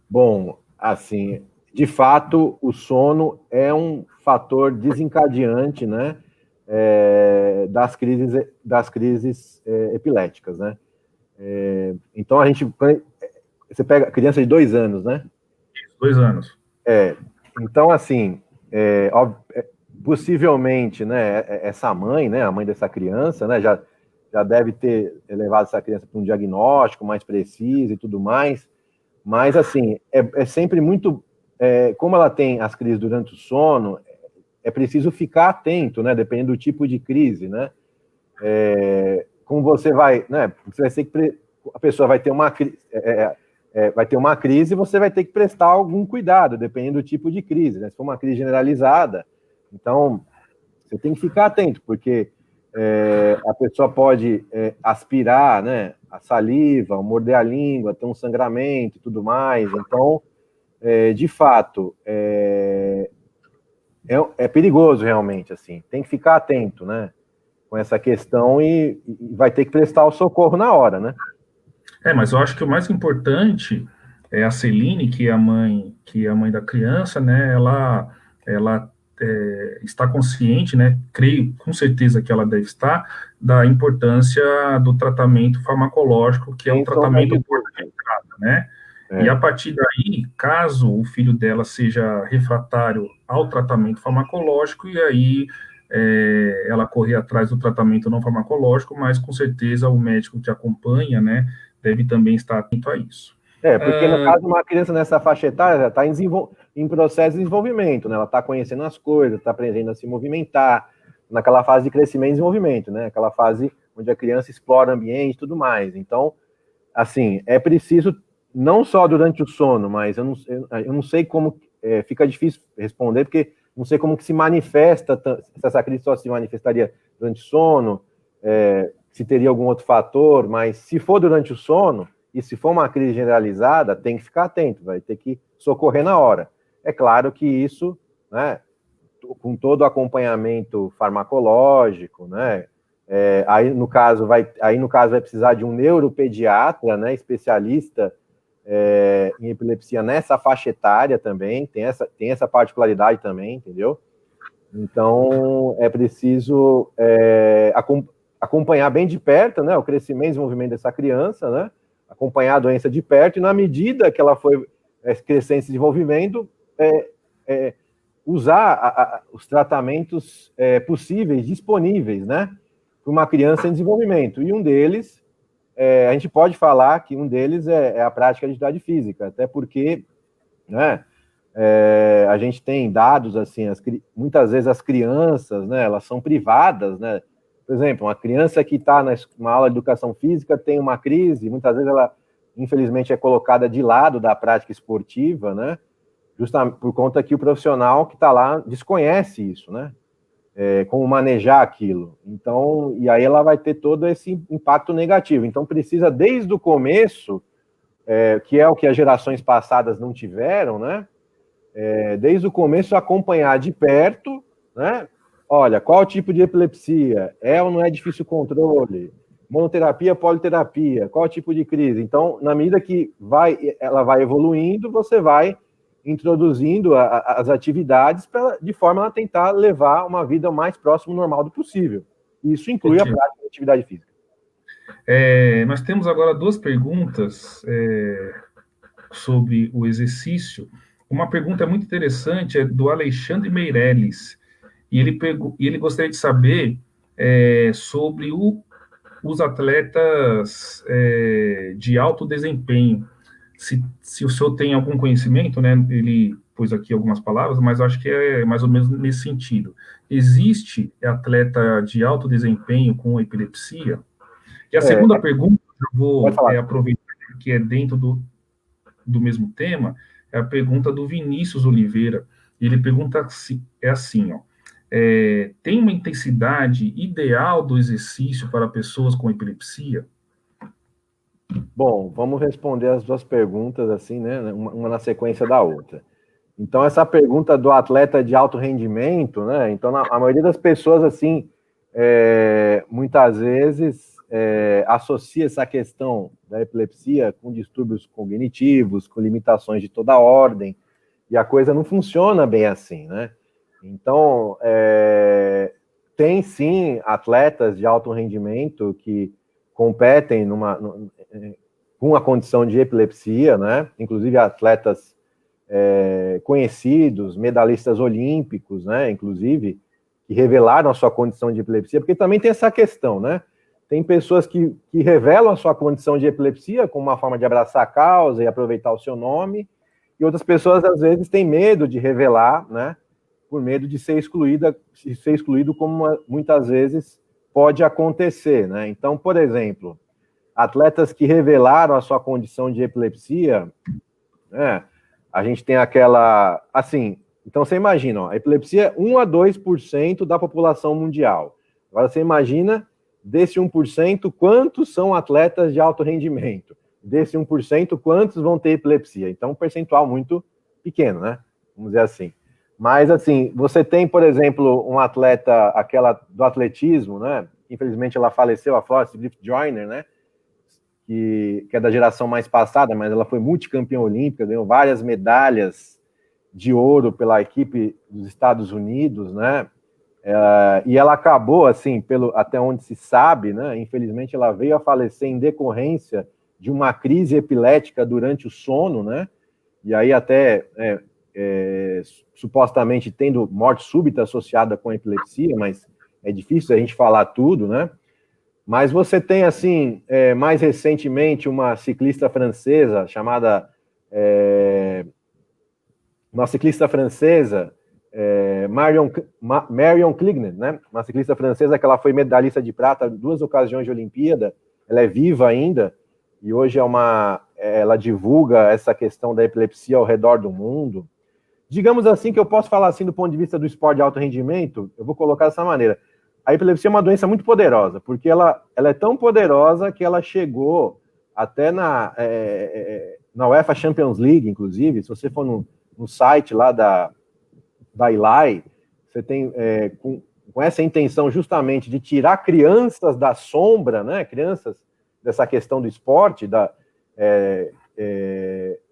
Bom, assim, de fato, o sono é um fator desencadeante, né, das crises epiléticas, né? Então, você pega criança de 2 anos, né? 2 anos. Então, assim, possivelmente, né, essa mãe, né, a mãe dessa criança, né, já deve ter levado essa criança para um diagnóstico mais preciso e tudo mais, mas, assim, é sempre muito, como ela tem as crises durante o sono, é preciso ficar atento, né, dependendo do tipo de crise, né, como você vai, né, você vai ter que, a pessoa vai ter uma crise, você vai ter que prestar algum cuidado, dependendo do tipo de crise, né, se for uma crise generalizada, então, você tem que ficar atento, porque a pessoa pode aspirar, né, a saliva, morder a língua, ter um sangramento e tudo mais. Então, de fato, é perigoso realmente, assim. Tem que ficar atento, né, com essa questão e vai ter que prestar o socorro na hora, né? Mas eu acho que o mais importante é a Celine, que é a mãe da criança, né, ela está consciente, né, creio com certeza que ela deve estar, da importância do tratamento farmacológico, que é o Sem sombra tratamento de porta de dúvida. entrada, né? E a partir daí, caso o filho dela seja refratário ao tratamento farmacológico, e aí ela correr atrás do tratamento não farmacológico, mas com certeza o médico que acompanha, né, deve também estar atento a isso. Porque no caso, uma criança nessa faixa etária está em processo de desenvolvimento, né? Ela está conhecendo as coisas, está aprendendo a se movimentar, naquela fase de crescimento e desenvolvimento, né? Aquela fase onde a criança explora o ambiente e tudo mais. Então, assim, é preciso, não só durante o sono, mas eu não sei como, fica difícil responder, porque não sei como que se manifesta, se essa crise só se manifestaria durante o sono, se teria algum outro fator, mas se for durante o sono, e se for uma crise generalizada, tem que ficar atento, vai ter que socorrer na hora. É claro que isso, né, com todo o acompanhamento farmacológico, né, aí no caso vai precisar de um neuropediatra, né, especialista em epilepsia nessa faixa etária também, tem essa particularidade também, entendeu? Então, é preciso acompanhar bem de perto, né, o crescimento e desenvolvimento dessa criança, né, acompanhar a doença de perto, e na medida que ela foi crescendo e se desenvolvendo, usar os tratamentos possíveis, disponíveis, né, para uma criança em desenvolvimento. E um deles, a gente pode falar que um deles é a prática de atividade física, até porque, né, a gente tem dados, assim, muitas vezes as crianças, né, elas são privadas, né. Por exemplo, uma criança que está numa aula de educação física tem uma crise, muitas vezes ela, infelizmente, é colocada de lado da prática esportiva, né, justamente por conta que o profissional que está lá desconhece isso, né, como manejar aquilo. Então, e aí ela vai ter todo esse impacto negativo. Então, precisa, desde o começo, que é o que as gerações passadas não tiveram, né, desde o começo, acompanhar de perto, né? Olha, qual tipo de epilepsia? É ou não é difícil controle? Monoterapia, politerapia? Qual tipo de crise? Então, na medida que ela vai evoluindo, você vai introduzindo as atividades de forma a tentar levar uma vida o mais próximo do normal do possível. Isso inclui a prática de atividade física. Nós temos agora duas perguntas sobre o exercício. Uma pergunta muito interessante é do Alexandre Meirelles, e ele gostaria de saber sobre os atletas de alto desempenho. Se o senhor tem algum conhecimento, né? Ele pôs aqui algumas palavras, mas acho que é mais ou menos nesse sentido. Existe atleta de alto desempenho com epilepsia? E a segunda pergunta, eu vou aproveitar que é dentro do mesmo tema, é a pergunta do Vinícius Oliveira. Ele pergunta assim, ó, tem uma intensidade ideal do exercício para pessoas com epilepsia? Bom, vamos responder as duas perguntas assim, né, uma na sequência da outra. Então, essa pergunta do atleta de alto rendimento, né, então a maioria das pessoas, assim, muitas vezes associa essa questão da epilepsia com distúrbios cognitivos, com limitações de toda ordem, e a coisa não funciona bem assim, né? Então, tem sim atletas de alto rendimento que competem com a condição de epilepsia, né? Inclusive atletas conhecidos, medalhistas olímpicos, né? Inclusive, que revelaram a sua condição de epilepsia, porque também tem essa questão, né? Tem pessoas que revelam a sua condição de epilepsia como uma forma de abraçar a causa e aproveitar o seu nome, e outras pessoas, às vezes, têm medo de revelar, né? Por medo de ser excluído, como muitas vezes pode acontecer, né? Então, por exemplo, atletas que revelaram a sua condição de epilepsia, né? A gente tem aquela, assim, então você imagina, ó, a epilepsia é 1 a 2% da população mundial. Agora você imagina, desse 1%, quantos são atletas de alto rendimento? Desse 1%, quantos vão ter epilepsia? Então, um percentual muito pequeno, né? Vamos dizer assim. Mas, assim, você tem, por exemplo, um atleta, aquela do atletismo, né? Infelizmente ela faleceu, a Florence Griffith Joyner, né? Que é da geração mais passada, mas ela foi multicampeã olímpica, ganhou várias medalhas de ouro pela equipe dos Estados Unidos, né? E ela acabou, assim, até onde se sabe, né? Infelizmente, ela veio a falecer em decorrência de uma crise epilética durante o sono, né? E aí até supostamente tendo morte súbita associada com a epilepsia, mas é difícil a gente falar tudo, né? Mas você tem, assim, mais recentemente, uma ciclista francesa chamada... uma ciclista francesa, Marion Clignet, né? Uma ciclista francesa que ela foi medalhista de prata em 2 ocasiões de Olimpíada, ela é viva ainda, e hoje ela divulga essa questão da epilepsia ao redor do mundo. Digamos assim, que eu posso falar assim do ponto de vista do esporte de alto rendimento, eu vou colocar dessa maneira. A epilepsia é uma doença muito poderosa, porque ela é tão poderosa que ela chegou até na UEFA Champions League, inclusive, se você for no site lá da ILAI, você tem, com essa intenção justamente de tirar crianças da sombra, né, crianças dessa questão do esporte,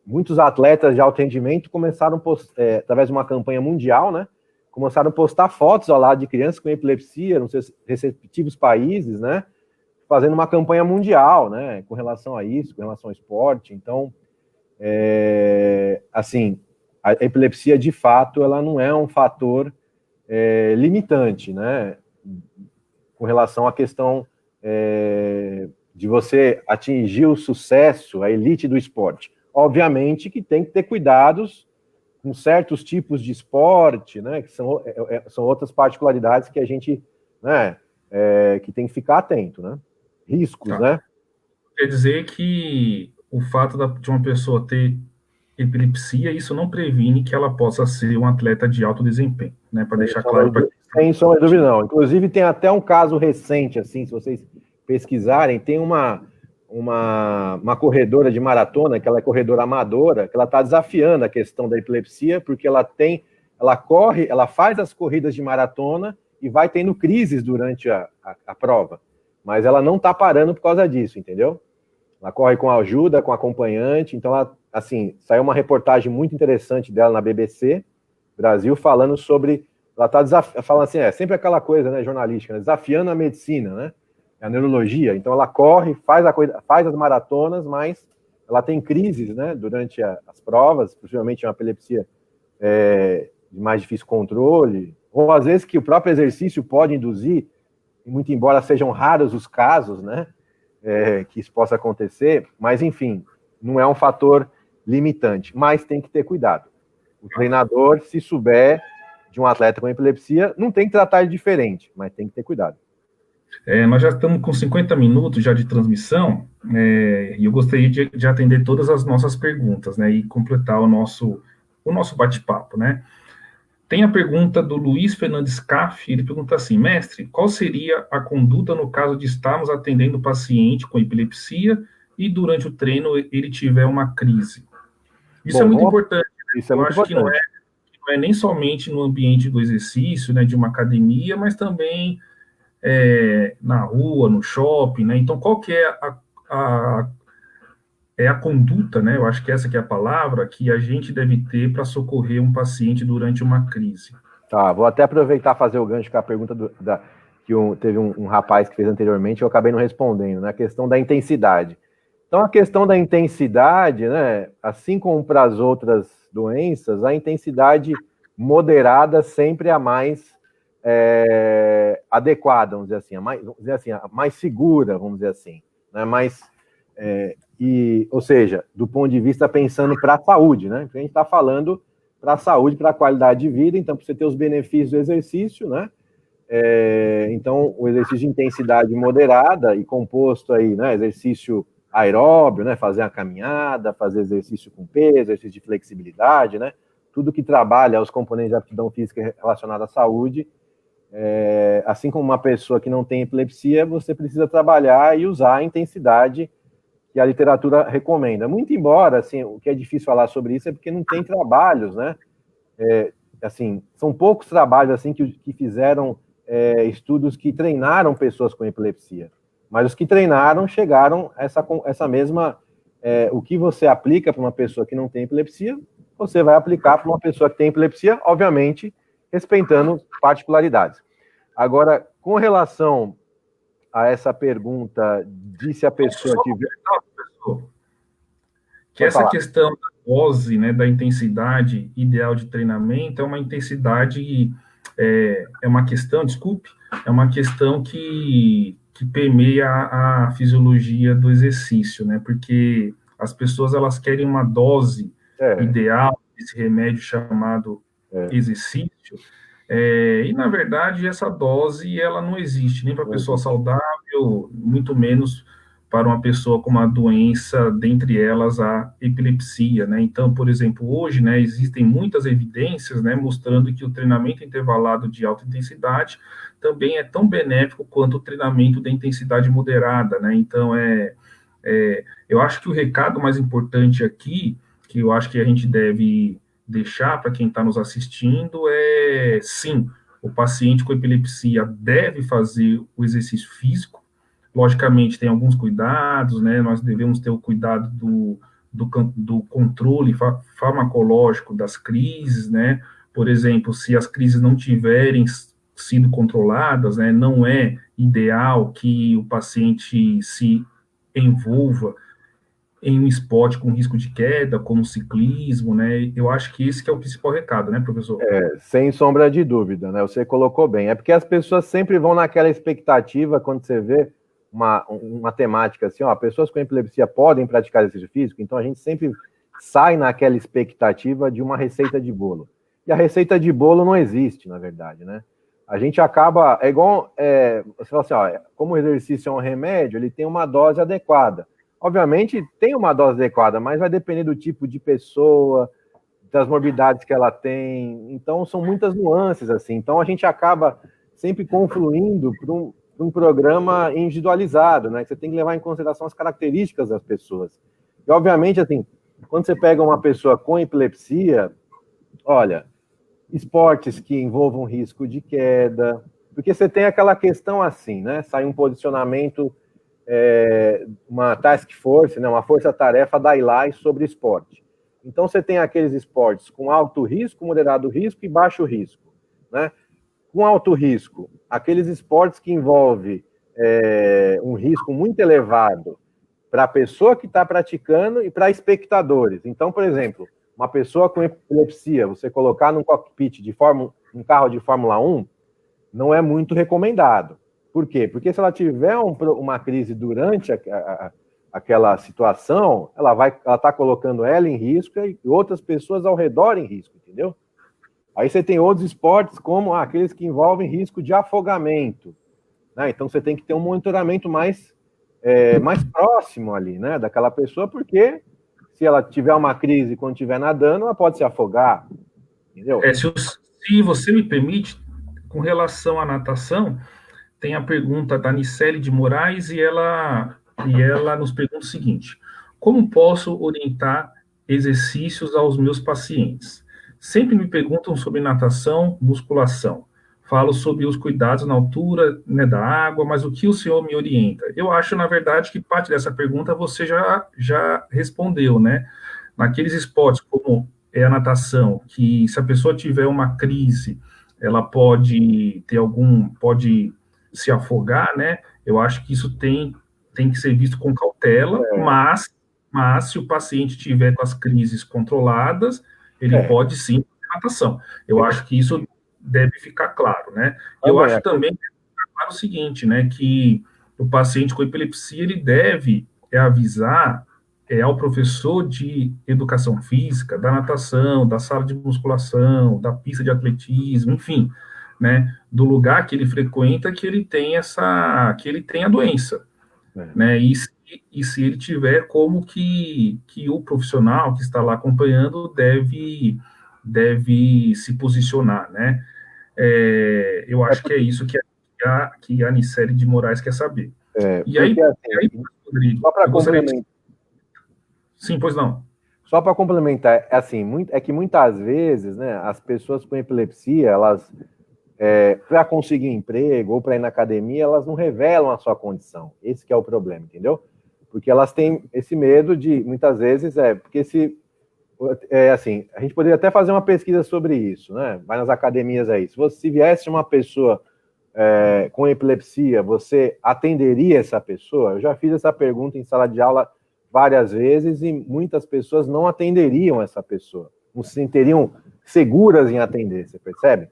muitos atletas de alto rendimento começaram, através de uma campanha mundial, né, começaram a postar fotos ao lado de crianças com epilepsia nos seus respectivos países, né, fazendo uma campanha mundial, né, com relação a isso, com relação ao esporte. Então, assim, a epilepsia, de fato, ela não é um fator limitante, né, com relação à questão de você atingir o sucesso, a elite do esporte. Obviamente que tem que ter cuidados com certos tipos de esporte, né, que são outras particularidades que a gente, né, que tem que ficar atento, né, riscos, né. Quer dizer que o fato de uma pessoa ter epilepsia, isso não previne que ela possa ser um atleta de alto desempenho, né, para deixar claro. Sem sombra de dúvida, não. Inclusive, tem até um caso recente, assim, se vocês pesquisarem, tem uma corredora de maratona, que ela é corredora amadora, que ela está desafiando a questão da epilepsia, porque ela faz as corridas de maratona e vai tendo crises durante a prova, mas ela não está parando por causa disso, entendeu? Ela corre com ajuda, com acompanhante, então ela, assim, saiu uma reportagem muito interessante dela na BBC Brasil, falando sobre, ela está falando assim, sempre aquela coisa, né, jornalística, né, desafiando a medicina, né, a neurologia. Então ela corre, faz as maratonas, mas ela tem crises, né, durante as provas, possivelmente uma epilepsia de mais difícil controle, ou às vezes que o próprio exercício pode induzir, e muito embora sejam raros os casos, né, que isso possa acontecer, mas enfim, não é um fator limitante, mas tem que ter cuidado. O treinador, se souber de um atleta com epilepsia, não tem que tratar ele diferente, mas tem que ter cuidado. Nós já estamos com 50 minutos já de transmissão, e eu gostaria de atender todas as nossas perguntas, né, e completar o nosso bate-papo, né. Tem a pergunta do Luiz Fernandes Caff, ele pergunta assim, mestre, qual seria a conduta no caso de estarmos atendendo o paciente com epilepsia e durante o treino ele tiver uma crise? Isso é muito importante. Isso é muito importante. Eu acho que não é nem somente no ambiente do exercício, né, de uma academia, mas também na rua, no shopping, né? Então, qual que é a conduta, né? Eu acho que essa que é a palavra que a gente deve ter para socorrer um paciente durante uma crise. Tá, vou até aproveitar e fazer o gancho com a pergunta que teve um rapaz que fez anteriormente, eu acabei não respondendo, né? A questão da intensidade. Então, a questão da intensidade, né? Assim como para as outras doenças, a intensidade moderada sempre é a mais adequada, vamos dizer assim, a mais segura, vamos dizer assim, né? Ou seja, do ponto de vista pensando para a saúde, né? Porque a gente está falando para a saúde, para a qualidade de vida, então para você ter os benefícios do exercício, né? Então, o exercício de intensidade moderada e composto aí, né? Exercício aeróbio, né? Fazer a caminhada, fazer exercício com peso, exercício de flexibilidade, né? Tudo que trabalha os componentes de aptidão física relacionada à saúde. Assim como uma pessoa que não tem epilepsia, você precisa trabalhar e usar a intensidade que a literatura recomenda. Muito embora, assim, o que é difícil falar sobre isso é porque não tem trabalhos, né? Assim, são poucos trabalhos assim que fizeram estudos que treinaram pessoas com epilepsia. Mas os que treinaram chegaram a essa mesma... o que você aplica para uma pessoa que não tem epilepsia, você vai aplicar para uma pessoa que tem epilepsia, obviamente, respeitando particularidades. Agora, com relação a essa pergunta de se a pessoa tiver... Que essa questão da dose, né, da intensidade ideal de treinamento é uma intensidade, é uma questão, desculpe, é uma questão que permeia a fisiologia do exercício, né, porque as pessoas, elas querem uma dose ideal desse remédio chamado exercício, e, na verdade, essa dose, ela não existe nem para a pessoa saudável, muito menos para uma pessoa com uma doença, dentre elas a epilepsia, né? Então, por exemplo, hoje, né, existem muitas evidências, né, mostrando que o treinamento intervalado de alta intensidade também é tão benéfico quanto o treinamento de intensidade moderada, né? Então, eu acho que o recado mais importante aqui, que eu acho que a gente deve deixar para quem está nos assistindo, sim, o paciente com epilepsia deve fazer o exercício físico. Logicamente, tem alguns cuidados, né? Nós devemos ter o cuidado do controle farmacológico das crises, né? Por exemplo, se as crises não tiverem sido controladas, né? Não é ideal que o paciente se envolva em um esporte com risco de queda, como ciclismo, né? Eu acho que esse que é o principal recado, né, professor? Sem sombra de dúvida, né? Você colocou bem. É porque as pessoas sempre vão naquela expectativa, quando você vê uma temática assim, ó, pessoas com epilepsia podem praticar exercício físico, então a gente sempre sai naquela expectativa de uma receita de bolo. E a receita de bolo não existe, na verdade, né? A gente acaba, você fala assim, ó, como o exercício é um remédio, ele tem uma dose adequada. Obviamente, tem uma dose adequada, mas vai depender do tipo de pessoa, das morbidades que ela tem. Então, são muitas nuances, assim. Então, a gente acaba sempre confluindo para um programa individualizado, né? Que você tem que levar em consideração as características das pessoas. E, obviamente, assim, quando você pega uma pessoa com epilepsia, olha, esportes que envolvam risco de queda, porque você tem aquela questão assim, né? Sai um posicionamento... uma task force, né, uma força-tarefa da ILAI sobre esporte. Então, você tem aqueles esportes com alto risco, moderado risco e baixo risco. Né? Com alto risco, aqueles esportes que envolvem um risco muito elevado para a pessoa que está praticando e para espectadores. Então, por exemplo, uma pessoa com epilepsia, você colocar num cockpit um carro de Fórmula 1, não é muito recomendado. Por quê? Porque se ela tiver uma crise durante aquela situação, ela está colocando ela em risco e outras pessoas ao redor em risco, entendeu? Aí você tem outros esportes como aqueles que envolvem risco de afogamento, né? Então você tem que ter um monitoramento mais próximo ali, né, daquela pessoa, porque se ela tiver uma crise quando estiver nadando, ela pode se afogar, entendeu? Se você me permite, com relação à natação, tem a pergunta da Nicele de Moraes e ela nos pergunta o seguinte: como posso orientar exercícios aos meus pacientes? Sempre me perguntam sobre natação, musculação. Falo sobre os cuidados na altura, né, da água, mas o que o senhor me orienta? Eu acho, na verdade, que parte dessa pergunta você já respondeu, né? Naqueles esportes como é a natação, que se a pessoa tiver uma crise, ela pode se afogar, né? Eu acho que isso tem que ser visto com cautela, mas se o paciente tiver com as crises controladas, ele pode sim fazer natação. Eu acho que isso deve ficar claro, né? Eu acho também que ficar claro o seguinte, né? Que o paciente com epilepsia, ele deve avisar ao professor de educação física, da natação, da sala de musculação, da pista de atletismo, enfim, né, do lugar que ele frequenta, que ele tem a doença, né, e se ele tiver, como que o profissional que está lá acompanhando deve se posicionar, né? Eu acho que é isso que a Nicele de Moraes quer saber. Só para complementar. Sim, pois não. Só para complementar, é que muitas vezes, né, as pessoas com epilepsia, elas para conseguir emprego ou para ir na academia, elas não revelam a sua condição. Esse que é o problema, entendeu? Porque elas têm esse medo de, muitas vezes, porque se assim, a gente poderia até fazer uma pesquisa sobre isso, né? Vai nas academias aí. Se viesse uma pessoa com epilepsia, você atenderia essa pessoa? Eu já fiz essa pergunta em sala de aula várias vezes e muitas pessoas não atenderiam essa pessoa, não se sentiriam seguras em atender, você percebe?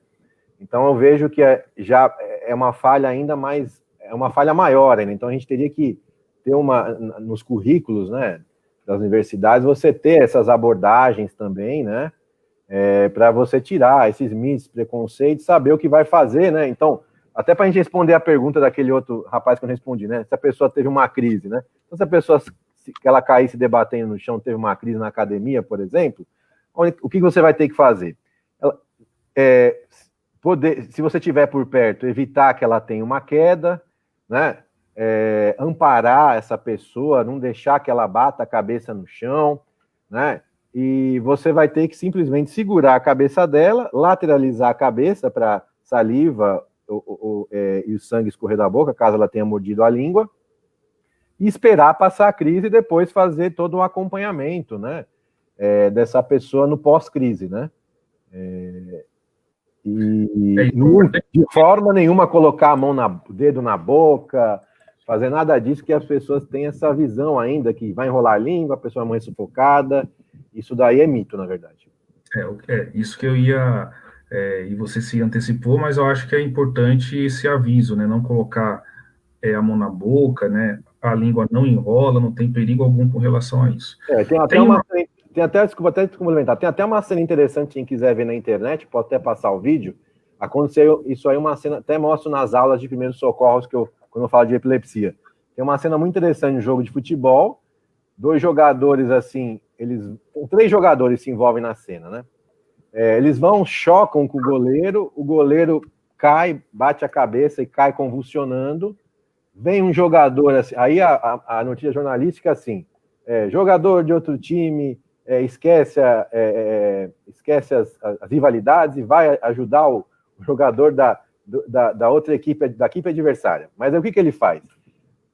Então eu vejo que já é uma falha ainda mais, é uma falha maior ainda. Então a gente teria que ter nos currículos, né, das universidades, você ter essas abordagens também, né, para você tirar esses mitos, preconceitos, saber o que vai fazer, né? Então, até para a gente responder a pergunta daquele outro rapaz que eu não respondi, né? Se a pessoa teve uma crise, né? Então, se a pessoa, que ela caísse debatendo no chão, teve uma crise na academia, por exemplo, o que você vai ter que fazer? Se você estiver por perto, evitar que ela tenha uma queda, né? Amparar essa pessoa, não deixar que ela bata a cabeça no chão, né? E você vai ter que simplesmente segurar a cabeça dela, lateralizar a cabeça para saliva e o sangue escorrer da boca, caso ela tenha mordido a língua, e esperar passar a crise e depois fazer todo um acompanhamento, né, dessa pessoa no pós-crise, né? De forma nenhuma colocar o dedo na boca, fazer nada disso, que as pessoas têm essa visão ainda, que vai enrolar a língua, a pessoa vai morrer sufocada. Isso daí é mito, na verdade. Isso que eu ia... e você se antecipou, mas eu acho que é importante esse aviso, né? Não colocar a mão na boca, né? A língua não enrola, não tem perigo algum com relação a isso. Desculpa até te complementar, tem até uma cena interessante, quem quiser ver na internet, pode até passar o vídeo. Aconteceu isso aí, uma cena, até mostro nas aulas de primeiros socorros, quando eu falo de epilepsia. Tem uma cena muito interessante no jogo de futebol, 2 jogadores, assim, 3 jogadores se envolvem na cena, né? Eles chocam com o goleiro cai, bate a cabeça e cai convulsionando. Vem um jogador, assim, aí a notícia jornalística, assim, jogador de outro time, esquece as rivalidades e vai ajudar o jogador da outra equipe, da equipe adversária. Mas o que ele faz?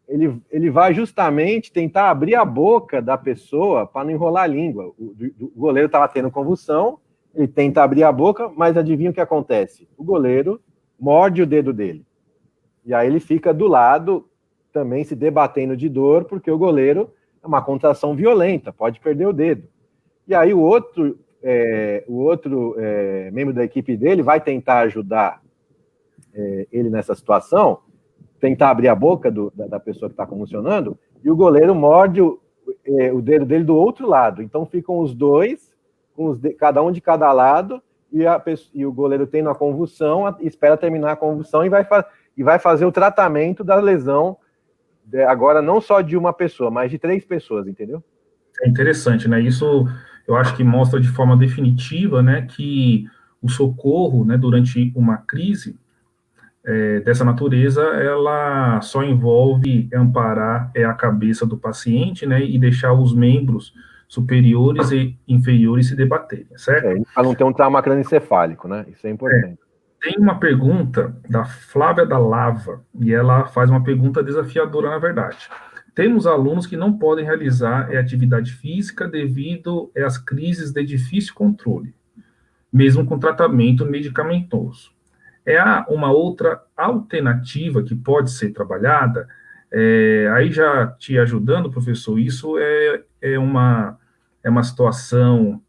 Ele vai justamente tentar abrir a boca da pessoa para não enrolar a língua. O goleiro estava tendo convulsão, ele tenta abrir a boca, mas adivinha o que acontece? O goleiro morde o dedo dele. E aí ele fica do lado, também se debatendo de dor, porque o goleiro é uma contração violenta, pode perder o dedo. E aí o outro membro da equipe dele vai tentar ajudar ele nessa situação, tentar abrir a boca da pessoa que está convulsionando, e o goleiro morde o dedo dele do outro lado. Então ficam os dois, cada um de cada lado, e o goleiro tendo a convulsão, espera terminar a convulsão e vai fazer o tratamento da lesão, agora não só de uma pessoa, mas de 3 pessoas, entendeu? É interessante, né? Isso eu acho que mostra de forma definitiva, né, que o socorro, né, durante uma crise dessa natureza, ela só envolve amparar a cabeça do paciente, né, e deixar os membros superiores e inferiores se debaterem, certo? Para não ter um trauma crânioencefálico, né? Isso é importante. Tem uma pergunta da Flávia da Lava, e ela faz uma pergunta desafiadora, na verdade. Temos alunos que não podem realizar atividade física devido às crises de difícil controle, mesmo com tratamento medicamentoso. Uma outra alternativa que pode ser trabalhada, aí já te ajudando, professor, isso é uma situação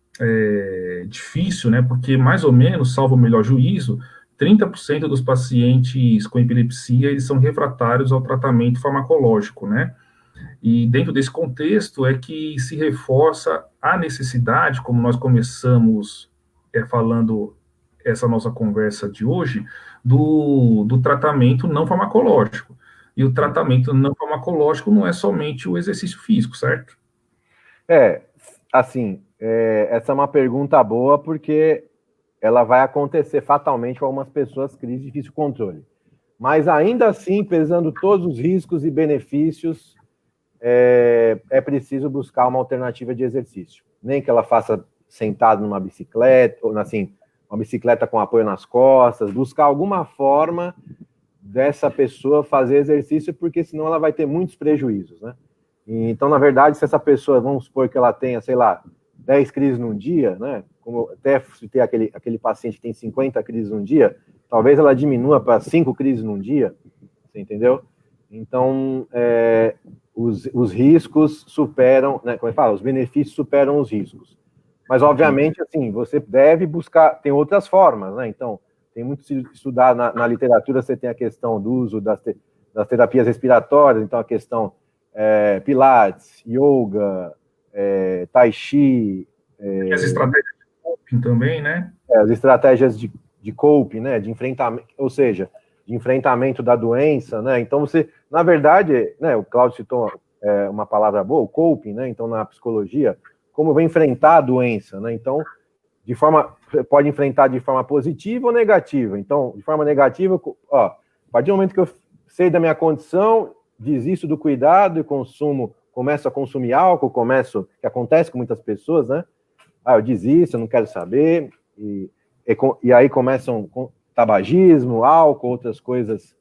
difícil, né, porque mais ou menos, salvo o melhor juízo, 30% dos pacientes com epilepsia, eles são refratários ao tratamento farmacológico, né, e dentro desse contexto é que se reforça a necessidade, como nós começamos falando essa nossa conversa de hoje, do tratamento não farmacológico. E o tratamento não farmacológico não é somente o exercício físico, certo? Essa é uma pergunta boa, porque ela vai acontecer fatalmente com algumas pessoas, crise de difícil controle. Mas ainda assim, pesando todos os riscos e benefícios, é preciso buscar uma alternativa de exercício. Nem que ela faça sentado numa bicicleta, ou assim, uma bicicleta com apoio nas costas, buscar alguma forma dessa pessoa fazer exercício, porque senão ela vai ter muitos prejuízos, né? Então, na verdade, se essa pessoa, vamos supor que ela tenha, sei lá, 10 crises num dia, né? Como eu até citei aquele paciente que tem 50 crises num dia, talvez ela diminua para 5 crises num dia, você entendeu? Então, os riscos superam, né? Como é que fala? Os benefícios superam os riscos. Mas, obviamente, assim, você deve buscar, tem outras formas, né? Então, tem muito se estudar na literatura, você tem a questão do uso das terapias respiratórias, então a questão Pilates, Yoga, Tai Chi. As estratégias de coping também, né? As estratégias de coping, né? De enfrentamento, ou seja, de enfrentamento da doença, né? Então, você, na verdade, né, o Cláudio citou uma palavra boa, o coping, né? Então, na psicologia, como eu vou enfrentar a doença, né? Então, pode enfrentar de forma positiva ou negativa. Então, de forma negativa, ó, a partir do momento que eu sei da minha condição, desisto do cuidado e começo a consumir álcool, que acontece com muitas pessoas, né? Eu desisto, eu não quero saber, e aí começam com tabagismo, álcool, outras coisas,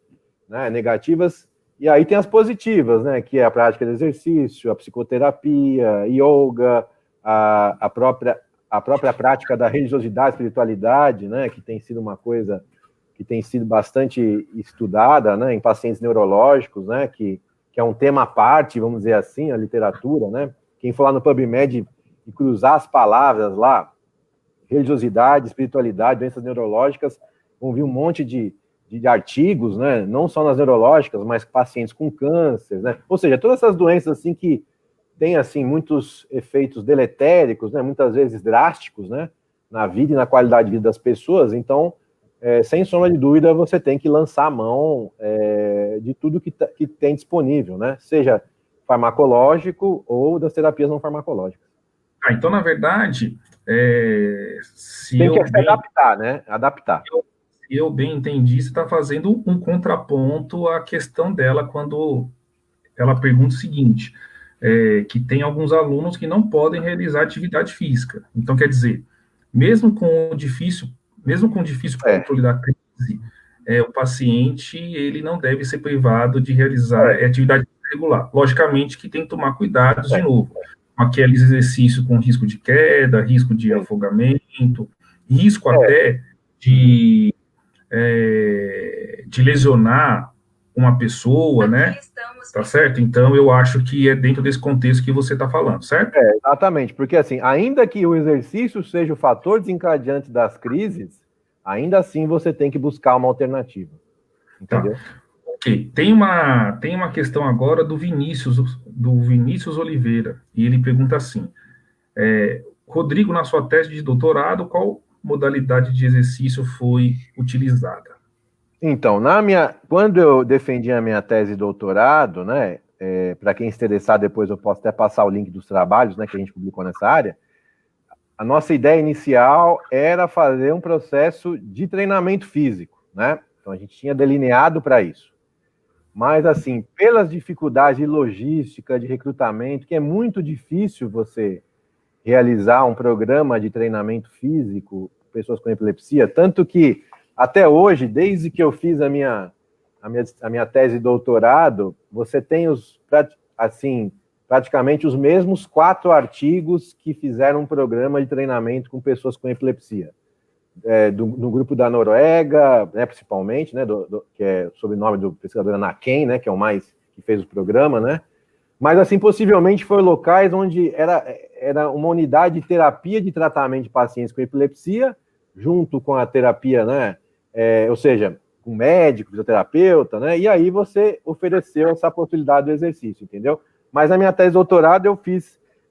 né, negativas, e aí tem as positivas, né, que é a prática de exercício, a psicoterapia, yoga, a própria prática da religiosidade, espiritualidade, né, que tem sido uma coisa que tem sido bastante estudada, né, em pacientes neurológicos, né, que é um tema à parte, vamos dizer assim, a literatura, né, quem for lá no PubMed e cruzar as palavras lá, religiosidade, espiritualidade, doenças neurológicas, vão vir um monte de artigos, né, não só nas neurológicas, mas pacientes com câncer, né, ou seja, todas essas doenças, assim, que têm, assim, muitos efeitos deletéricos, né, muitas vezes drásticos, né, na vida e na qualidade de vida das pessoas. Então, sem sombra de dúvida, você tem que lançar a mão de tudo que tem disponível, né, seja farmacológico ou das terapias não farmacológicas. Então, na verdade, tem que se adaptar, né? Adaptar. Se eu bem entendi, você está fazendo um contraponto à questão dela quando ela pergunta o seguinte, que tem alguns alunos que não podem realizar atividade física. Então, quer dizer, mesmo com o difícil controle da crise, o paciente ele não deve ser privado de realizar atividade regular. Logicamente que tem que tomar cuidados, de novo, com aqueles exercícios com risco de queda, risco de afogamento, risco até de lesionar uma pessoa, né? Tá certo? Então, eu acho que é dentro desse contexto que você está falando, certo? Exatamente, porque assim, ainda que o exercício seja o fator desencadeante das crises, ainda assim você tem que buscar uma alternativa. Entendeu? Tá. Ok. Tem uma questão agora do Vinícius Oliveira, e ele pergunta assim, Rodrigo, na sua tese de doutorado, qual modalidade de exercício foi utilizada? Então, quando eu defendi a minha tese de doutorado, né, para quem se interessar, depois eu posso até passar o link dos trabalhos, né, que a gente publicou nessa área, a nossa ideia inicial era fazer um processo de treinamento físico, né? Então, a gente tinha delineado para isso. Mas, assim, pelas dificuldades de logística, de recrutamento, que é muito difícil você realizar um programa de treinamento físico para pessoas com epilepsia, tanto que até hoje, desde que eu fiz a minha tese de doutorado, você tem praticamente os mesmos 4 artigos que fizeram um programa de treinamento com pessoas com epilepsia. No grupo da Noruega, né, principalmente, né, que é sob o nome do pesquisador Anaken, né, que é o que fez o programa, né? Mas, assim, possivelmente foi locais onde era uma unidade de terapia de tratamento de pacientes com epilepsia, junto com a terapia, né? Ou seja, com médico, fisioterapeuta, né? E aí você ofereceu essa possibilidade do exercício, entendeu? Mas na minha tese de doutorado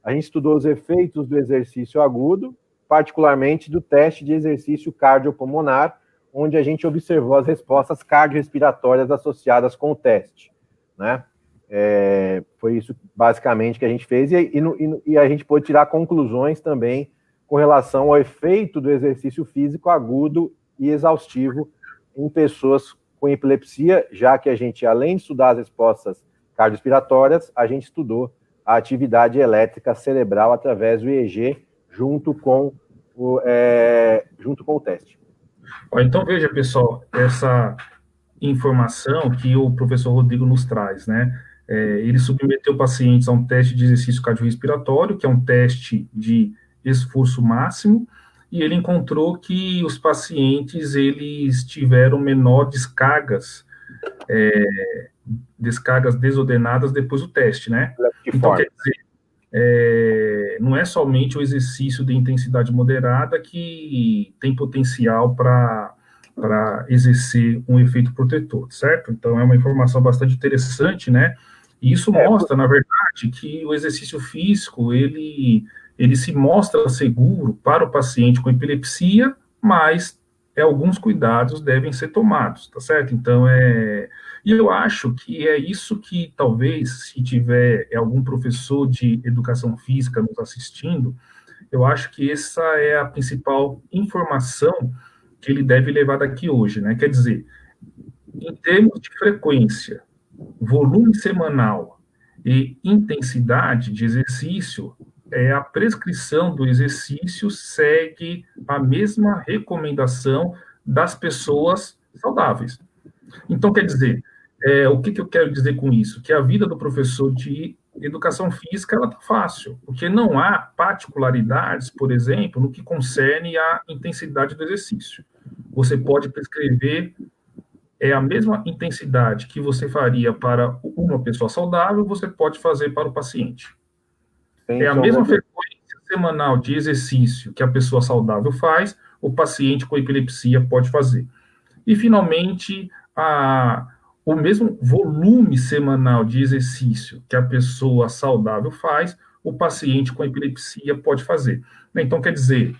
a gente estudou os efeitos do exercício agudo, particularmente do teste de exercício cardiopulmonar, onde a gente observou as respostas cardiorrespiratórias associadas com o teste, né? Foi isso basicamente que a gente fez, e a gente pôde tirar conclusões também com relação ao efeito do exercício físico agudo e exaustivo em pessoas com epilepsia, já que a gente, além de estudar as respostas cardiorrespiratórias, a gente estudou a atividade elétrica cerebral através do EEG, junto com o teste. Então, veja, pessoal, essa informação que o professor Rodrigo nos traz, né? Ele submeteu pacientes a um teste de exercício cardiorrespiratório, que é um teste de esforço máximo, e ele encontrou que os pacientes, eles tiveram menor descargas desordenadas depois do teste, né? Que Então, forma? quer dizer, não é somente o exercício de intensidade moderada que tem potencial para exercer um efeito protetor, certo? Então, é uma informação bastante interessante, né? E isso mostra, na verdade, que o exercício físico, ele se mostra seguro para o paciente com epilepsia, mas alguns cuidados devem ser tomados, tá certo? Então, e eu acho que é isso que talvez, se tiver algum professor de educação física nos assistindo, eu acho que essa é a principal informação que ele deve levar daqui hoje, né? Quer dizer, em termos de frequência, volume semanal e intensidade de exercício, a prescrição do exercício segue a mesma recomendação das pessoas saudáveis. Então, quer dizer, o que eu quero dizer com isso? Que a vida do professor de educação física, ela está fácil, porque não há particularidades, por exemplo, no que concerne à intensidade do exercício. Você pode prescrever a mesma intensidade que você faria para uma pessoa saudável, você pode fazer para o paciente. É a mesma frequência semanal de exercício que a pessoa saudável faz, o paciente com epilepsia pode fazer. E, finalmente, o mesmo volume semanal de exercício que a pessoa saudável faz, o paciente com epilepsia pode fazer. Então, quer dizer,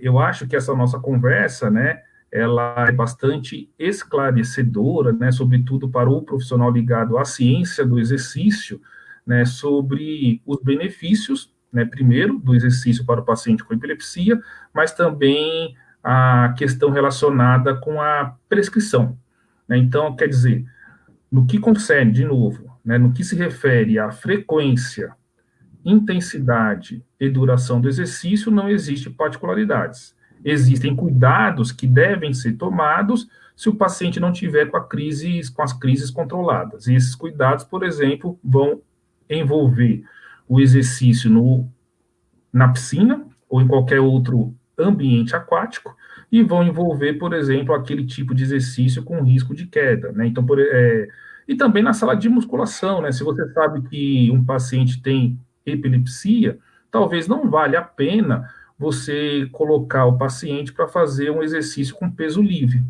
eu acho que essa nossa conversa, né, ela é bastante esclarecedora, né, sobretudo para o profissional ligado à ciência do exercício, né, sobre os benefícios, né, primeiro, do exercício para o paciente com epilepsia, mas também a questão relacionada com a prescrição. Né? Então, quer dizer, no que concerne, de novo, né, no que se refere à frequência, intensidade e duração do exercício, não existe particularidades. Existem cuidados que devem ser tomados se o paciente não tiver com as crises controladas. E esses cuidados, por exemplo, vão envolver o exercício na piscina ou em qualquer outro ambiente aquático, e vão envolver, por exemplo, aquele tipo de exercício com risco de queda, né? Então, e também na sala de musculação, né? Se você sabe que um paciente tem epilepsia, talvez não valha a pena você colocar o paciente para fazer um exercício com peso livre.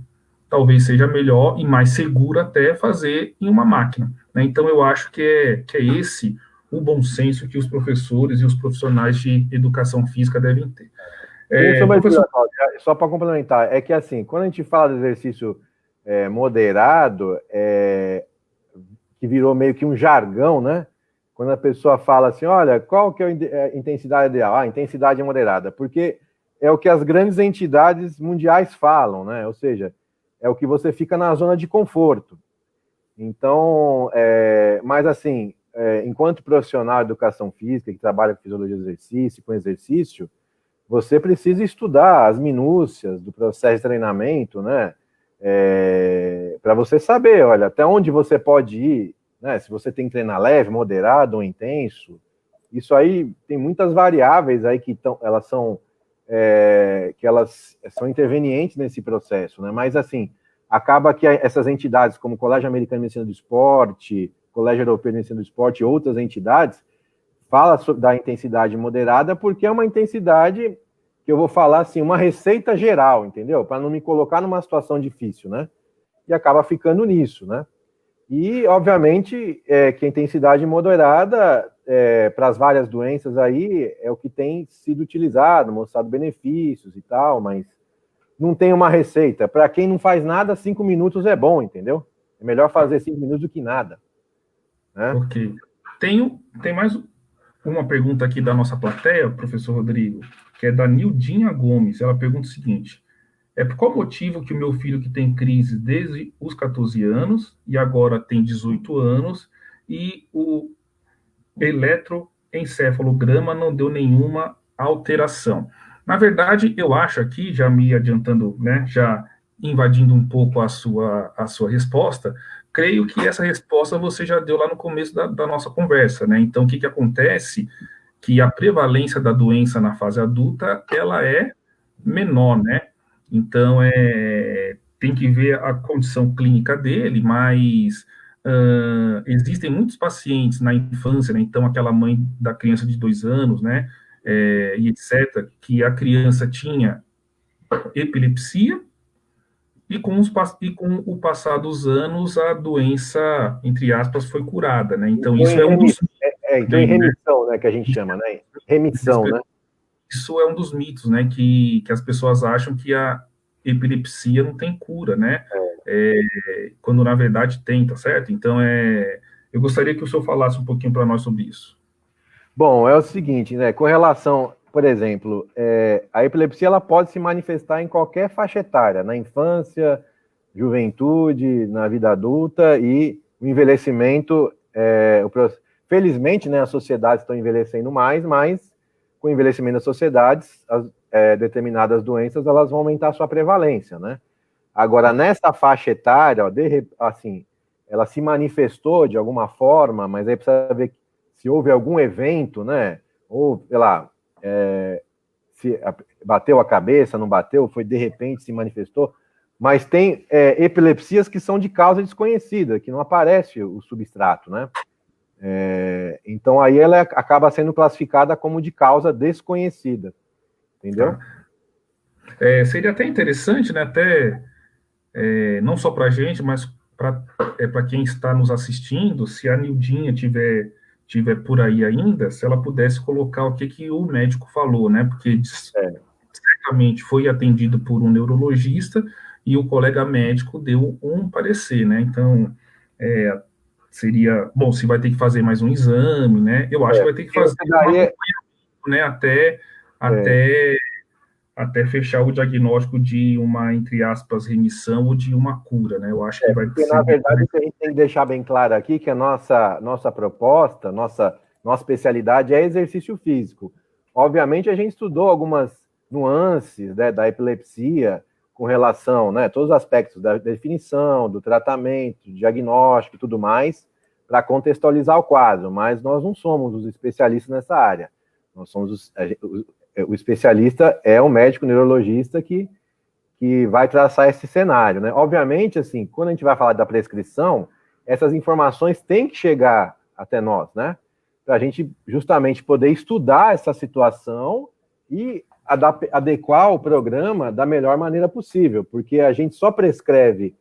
Talvez seja melhor e mais seguro até fazer em uma máquina, né? Então, eu acho que é esse o bom senso que os professores e os profissionais de educação física devem ter. Professor, só para complementar, é que assim, quando a gente fala de exercício moderado, que virou meio que um jargão, né? Quando a pessoa fala assim, olha, qual que é a intensidade ideal? Ah, intensidade moderada, porque é o que as grandes entidades mundiais falam, né? Ou seja, é o que você fica na zona de conforto. Então, mas assim, enquanto profissional de educação física, que trabalha com fisiologia do exercício, com exercício, você precisa estudar as minúcias do processo de treinamento, né? Para você saber, olha, até onde você pode ir, né? Se você tem que treinar leve, moderado ou intenso. Isso aí tem muitas variáveis aí que elas são intervenientes nesse processo, né? Mas assim, acaba que essas entidades, como o Colégio Americano de Medicina do Esporte, Colégio Europeu de Medicina do Esporte e outras entidades, fala da intensidade moderada, porque é uma intensidade que eu vou falar assim, uma receita geral, entendeu? Para não me colocar numa situação difícil, né? E acaba ficando nisso, né? E, obviamente, que a intensidade moderada, para as várias doenças aí, é o que tem sido utilizado, mostrado benefícios e tal, mas não tem uma receita. Para quem não faz nada, 5 minutos é bom, entendeu? É melhor fazer 5 minutos do que nada. Né? Ok. Tem mais uma pergunta aqui da nossa plateia, professor Rodrigo, que é da Nildinha Gomes. Ela pergunta o seguinte: por qual motivo que o meu filho, que tem crise desde os 14 anos e agora tem 18 anos, e o eletroencefalograma não deu nenhuma alteração? Na verdade, eu acho aqui, já me adiantando, né, já invadindo um pouco a sua resposta, creio que essa resposta você já deu lá no começo da nossa conversa, né? Então, o que acontece que a prevalência da doença na fase adulta, ela é menor, né? Então, tem que ver a condição clínica dele, mas existem muitos pacientes na infância, né? Então, aquela mãe da criança de 2 anos, né? E etc., que a criança tinha epilepsia, e com o passar dos anos, a doença, entre aspas, foi curada, né? Então, Entrou isso em, é um dos entrou em mitos, né? remissão, né, que a gente chama, né? Remissão, né? Isso é um dos mitos, né? Que as pessoas acham que a epilepsia não tem cura, né? Quando na verdade tem, tá certo? Então, eu gostaria que o senhor falasse um pouquinho para nós sobre isso. Bom, é o seguinte, né? Com relação, por exemplo, a epilepsia ela pode se manifestar em qualquer faixa etária, na infância, juventude, na vida adulta e o envelhecimento. Felizmente, né, as sociedades estão envelhecendo mais, mas com o envelhecimento das sociedades, determinadas doenças elas vão aumentar a sua prevalência, né? Agora, nessa faixa etária, ó, assim, ela se manifestou de alguma forma, mas aí precisa ver se houve algum evento, né? Ou, sei lá, se bateu a cabeça, não bateu, foi de repente se manifestou. Mas tem epilepsias que são de causa desconhecida, que não aparece o substrato, né? Então aí ela acaba sendo classificada como de causa desconhecida, entendeu? Tá. Seria até interessante, né? Até não só para a gente, mas para quem está nos assistindo, se a Nildinha tiver por aí ainda, se ela pudesse colocar o que o médico falou, né? Porque certamente foi atendido por um neurologista e o colega médico deu um parecer, né? Então, seria, bom, se vai ter que fazer mais um exame, né? Eu acho que vai ter que fazer um acompanhamento, né? Até fechar o diagnóstico de uma, entre aspas, remissão ou de uma cura, né? Eu acho que vai porque, ser... na verdade, o que a gente tem que deixar bem claro aqui é que a nossa proposta, nossa especialidade é exercício físico. Obviamente, a gente estudou algumas nuances, né, da epilepsia com relação, né, todos os aspectos da definição, do tratamento, do diagnóstico e tudo mais, para contextualizar o quadro, mas nós não somos os especialistas nessa área. Nós somos o especialista é o médico neurologista que vai traçar esse cenário, né? Obviamente, assim, quando a gente vai falar da prescrição, essas informações têm que chegar até nós, né? Para a gente justamente poder estudar essa situação e adequar o programa da melhor maneira possível, porque a gente só prescreve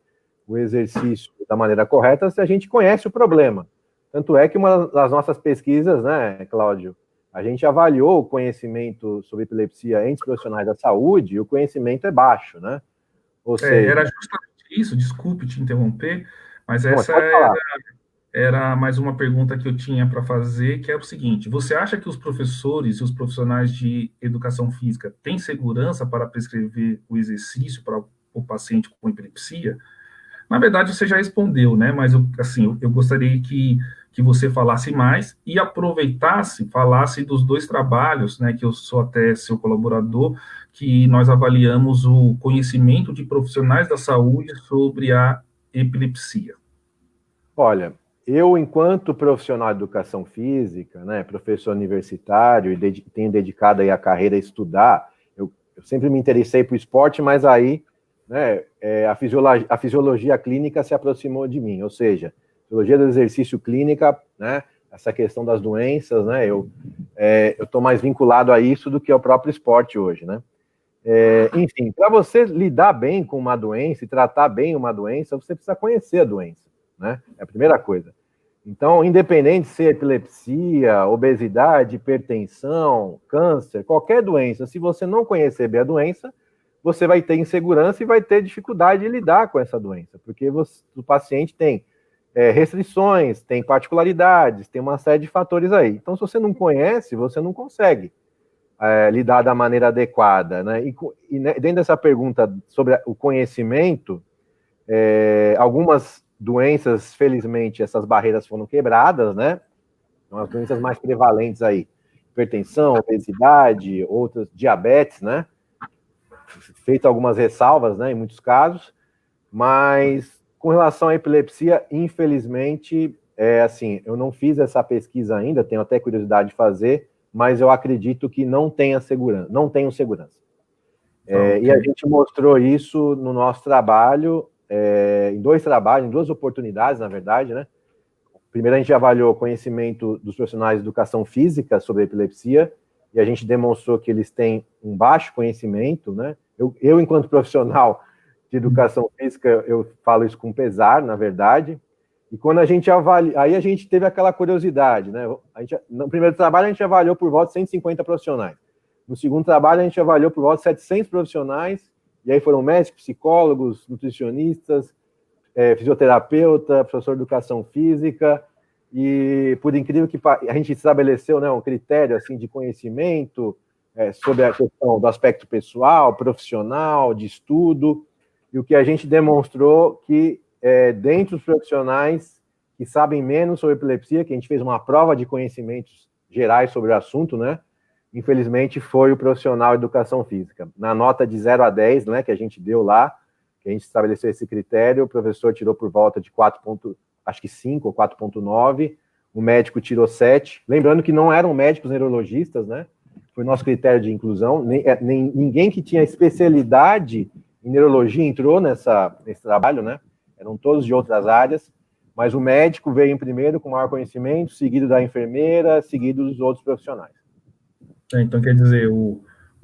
o exercício da maneira correta se a gente conhece o problema. Tanto é que uma das nossas pesquisas, né, Cláudio, a gente avaliou o conhecimento sobre epilepsia entre profissionais da saúde e o conhecimento é baixo, né? Ou seja... Era justamente isso, desculpe te interromper, mas essa pode falar. era mais uma pergunta que eu tinha para fazer, que é o seguinte: você acha que os professores e os profissionais de educação física têm segurança para prescrever o exercício para o paciente com epilepsia? Na verdade, você já respondeu, né? Mas, eu gostaria que você falasse mais e aproveitasse, falasse dos dois trabalhos, né? Que eu sou até seu colaborador, que nós avaliamos o conhecimento de profissionais da saúde sobre a epilepsia. Olha, eu, enquanto profissional de educação física, né, professor universitário, e tenho dedicado aí a carreira a estudar, eu sempre me interessei por esporte, mas aí, né, a fisiologia clínica se aproximou de mim, ou seja, a fisiologia do exercício clínica, né, essa questão das doenças, né, eu estou mais vinculado a isso do que ao próprio esporte hoje, né. Enfim, para você lidar bem com uma doença e tratar bem uma doença, você precisa conhecer a doença, né? É a primeira coisa. Então, independente de ser epilepsia, obesidade, hipertensão, câncer, qualquer doença, se você não conhecer bem a doença, você vai ter insegurança e vai ter dificuldade de lidar com essa doença, porque o paciente tem restrições, tem particularidades, tem uma série de fatores aí. Então, se você não conhece, você não consegue lidar da maneira adequada, né? E dentro dessa pergunta sobre o conhecimento, algumas doenças, felizmente, essas barreiras foram quebradas, né? Então, as doenças mais prevalentes aí, hipertensão, obesidade, outras, diabetes, né? Feito algumas ressalvas, né, em muitos casos, mas com relação à epilepsia, infelizmente, assim, eu não fiz essa pesquisa ainda, tenho até curiosidade de fazer, mas eu acredito que não tenham segurança. Ok. E a gente mostrou isso no nosso trabalho, em duas oportunidades, na verdade, né? Primeiro, a gente avaliou o conhecimento dos profissionais de educação física sobre a epilepsia, e a gente demonstrou que eles têm um baixo conhecimento, né? Eu enquanto profissional de educação física, eu falo isso com pesar, na verdade. E quando a gente avalia, aí a gente teve aquela curiosidade, né? No primeiro trabalho, a gente avaliou por volta de 150 profissionais. No segundo trabalho, a gente avaliou por volta de 700 profissionais, e aí foram médicos, psicólogos, nutricionistas, fisioterapeuta, professor de educação física, e por incrível que a gente estabeleceu, né, um critério assim de conhecimento sobre a questão do aspecto pessoal, profissional, de estudo, e o que a gente demonstrou que dentre os profissionais que sabem menos sobre epilepsia, que a gente fez uma prova de conhecimentos gerais sobre o assunto, né, infelizmente foi o profissional de educação física. Na nota de 0 a 10, né, que a gente deu lá, que a gente estabeleceu esse critério, o professor tirou por volta de 4,5 ou 4,9, o médico tirou 7, lembrando que não eram médicos neurologistas, né? Foi nosso critério de inclusão, ninguém que tinha especialidade em neurologia entrou nesse trabalho, né? Eram todos de outras áreas, mas o médico veio em primeiro com maior conhecimento, seguido da enfermeira, seguido dos outros profissionais. Então, quer dizer, o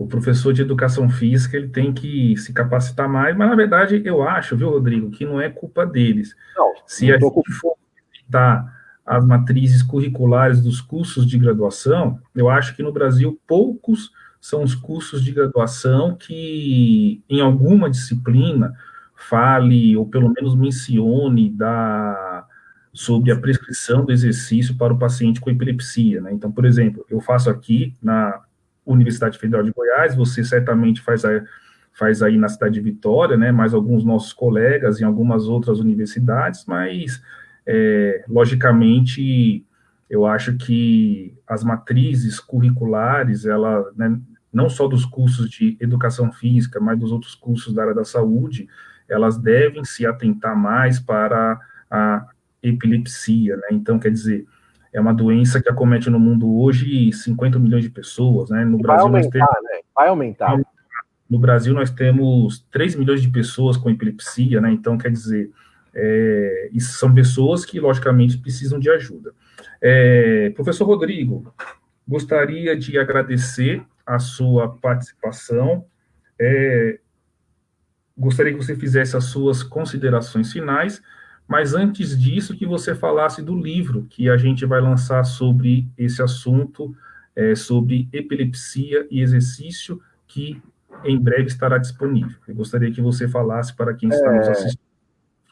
professor de educação física, ele tem que se capacitar mais, mas, na verdade, eu acho, viu, Rodrigo, que não é culpa deles. Não, Se a gente for visitar as matrizes curriculares dos cursos de graduação, eu acho que no Brasil poucos são os cursos de graduação que, em alguma disciplina, fale, ou pelo menos mencione sobre a prescrição do exercício para o paciente com epilepsia, né? Então, por exemplo, eu faço aqui na Universidade Federal de Goiás, você certamente faz aí na cidade de Vitória, né? Mais alguns nossos colegas em algumas outras universidades, mas, logicamente, eu acho que as matrizes curriculares, ela, né, não só dos cursos de educação física, mas dos outros cursos da área da saúde, elas devem se atentar mais para a epilepsia, né? Então, quer dizer, é uma doença que acomete no mundo hoje 50 milhões de pessoas, né? No Brasil nós temos, né? Vai aumentar. no Brasil nós temos 3 milhões de pessoas com epilepsia, né? Então, quer dizer, isso são pessoas que, logicamente, precisam de ajuda. Professor Rodrigo, gostaria de agradecer a sua participação. Gostaria que você fizesse as suas considerações finais, mas antes disso, que você falasse do livro que a gente vai lançar sobre esse assunto, sobre epilepsia e exercício, que em breve estará disponível. Eu gostaria que você falasse para quem está nos assistindo.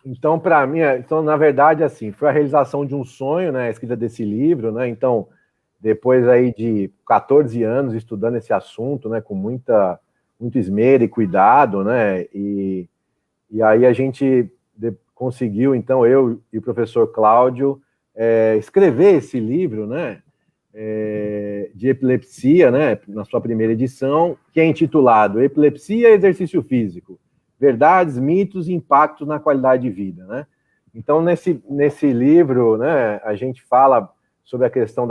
Então, para mim, na verdade, assim, foi a realização de um sonho, né, a escrita desse livro, né, então, depois aí de 14 anos estudando esse assunto, né, com muito esmero e cuidado, né, e aí a gente conseguiu, então, eu e o professor Cláudio, escrever esse livro, né, de epilepsia, né, na sua primeira edição, que é intitulado Epilepsia e Exercício Físico, Verdades, Mitos e Impactos na Qualidade de Vida, né. Então, nesse livro, né, a gente fala sobre a questão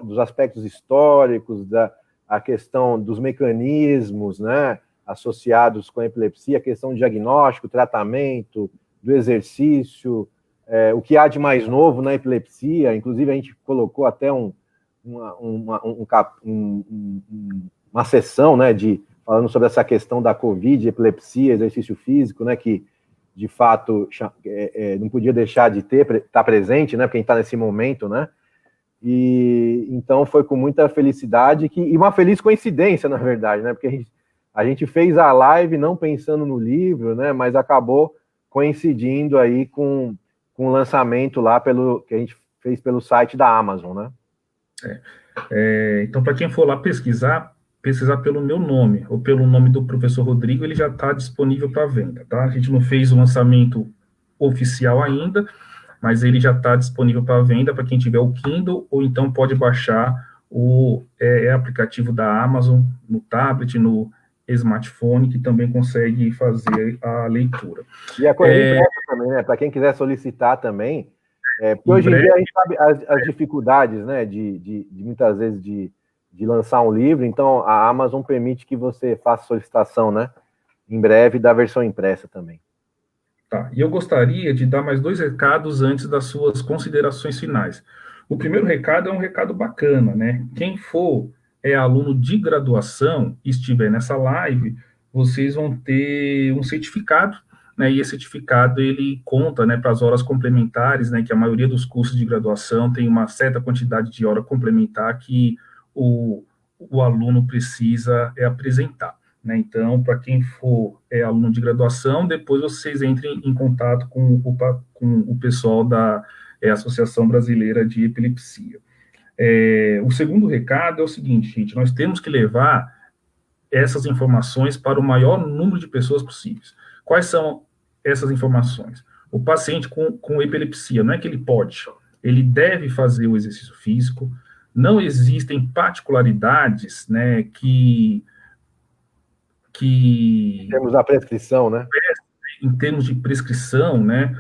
dos aspectos históricos, a questão dos mecanismos, né, associados com a epilepsia, a questão do diagnóstico, tratamento, do exercício, o que há de mais novo na epilepsia. Inclusive, a gente colocou até uma sessão, né, falando sobre essa questão da Covid, epilepsia, exercício físico, né, que, de fato, não podia deixar de estar presente, né, porque a gente está nesse momento, né. E então foi com muita felicidade e uma feliz coincidência, na verdade, né? Porque a gente fez a live não pensando no livro, né? Mas acabou coincidindo aí com o lançamento lá que a gente fez pelo site da Amazon, né? Então, para quem for lá pesquisar pelo meu nome ou pelo nome do professor Rodrigo, ele já está disponível para venda, tá? A gente não fez o lançamento oficial ainda, mas ele já está disponível para venda para quem tiver o Kindle, ou então pode baixar o aplicativo da Amazon no tablet, no smartphone, que também consegue fazer a leitura. E a coisa impressa também, né? Para quem quiser solicitar também, porque hoje em dia a gente sabe as dificuldades, né? De muitas vezes de de lançar um livro, então a Amazon permite que você faça solicitação, né, em breve, da versão impressa também. Tá. E eu gostaria de dar mais 2 recados antes das suas considerações finais. O primeiro recado é um recado bacana, né? Quem for aluno de graduação e estiver nessa live, vocês vão ter um certificado, né? E esse certificado ele conta, né, para as horas complementares, né? Que a maioria dos cursos de graduação tem uma certa quantidade de hora complementar que o aluno precisa apresentar. Né? Então, para quem for aluno de graduação, depois vocês entrem em contato com o pessoal da Associação Brasileira de Epilepsia. O segundo recado é o seguinte, gente, nós temos que levar essas informações para o maior número de pessoas possíveis. Quais são essas informações? O paciente com epilepsia, não é que ele pode, ele deve fazer o exercício físico, não existem particularidades, né, Em termos da prescrição, né? Em termos de prescrição, né,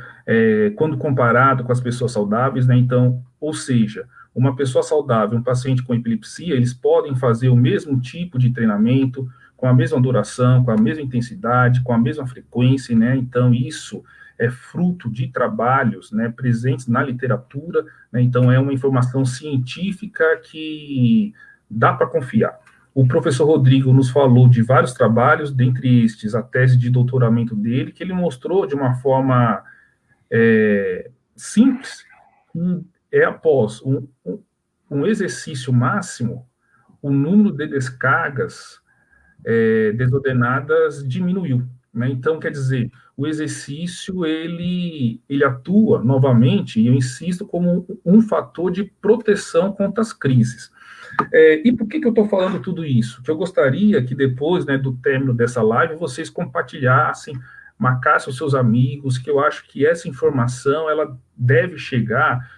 quando comparado com as pessoas saudáveis, né, então, ou seja, uma pessoa saudável, um paciente com epilepsia, eles podem fazer o mesmo tipo de treinamento, com a mesma duração, com a mesma intensidade, com a mesma frequência, né, então isso é fruto de trabalhos, né, presentes na literatura, né, então é uma informação científica que dá para confiar. O professor Rodrigo nos falou de vários trabalhos, dentre estes a tese de doutoramento dele, que ele mostrou de uma forma simples, após um exercício máximo, o número de descargas desordenadas diminuiu. Né? Então, quer dizer, o exercício, ele atua, novamente, e eu insisto, como um fator de proteção contra as crises. E por que eu estou falando tudo isso? Que eu gostaria que depois, né, do término dessa live, vocês compartilhassem, marcassem os seus amigos, que eu acho que essa informação, ela deve chegar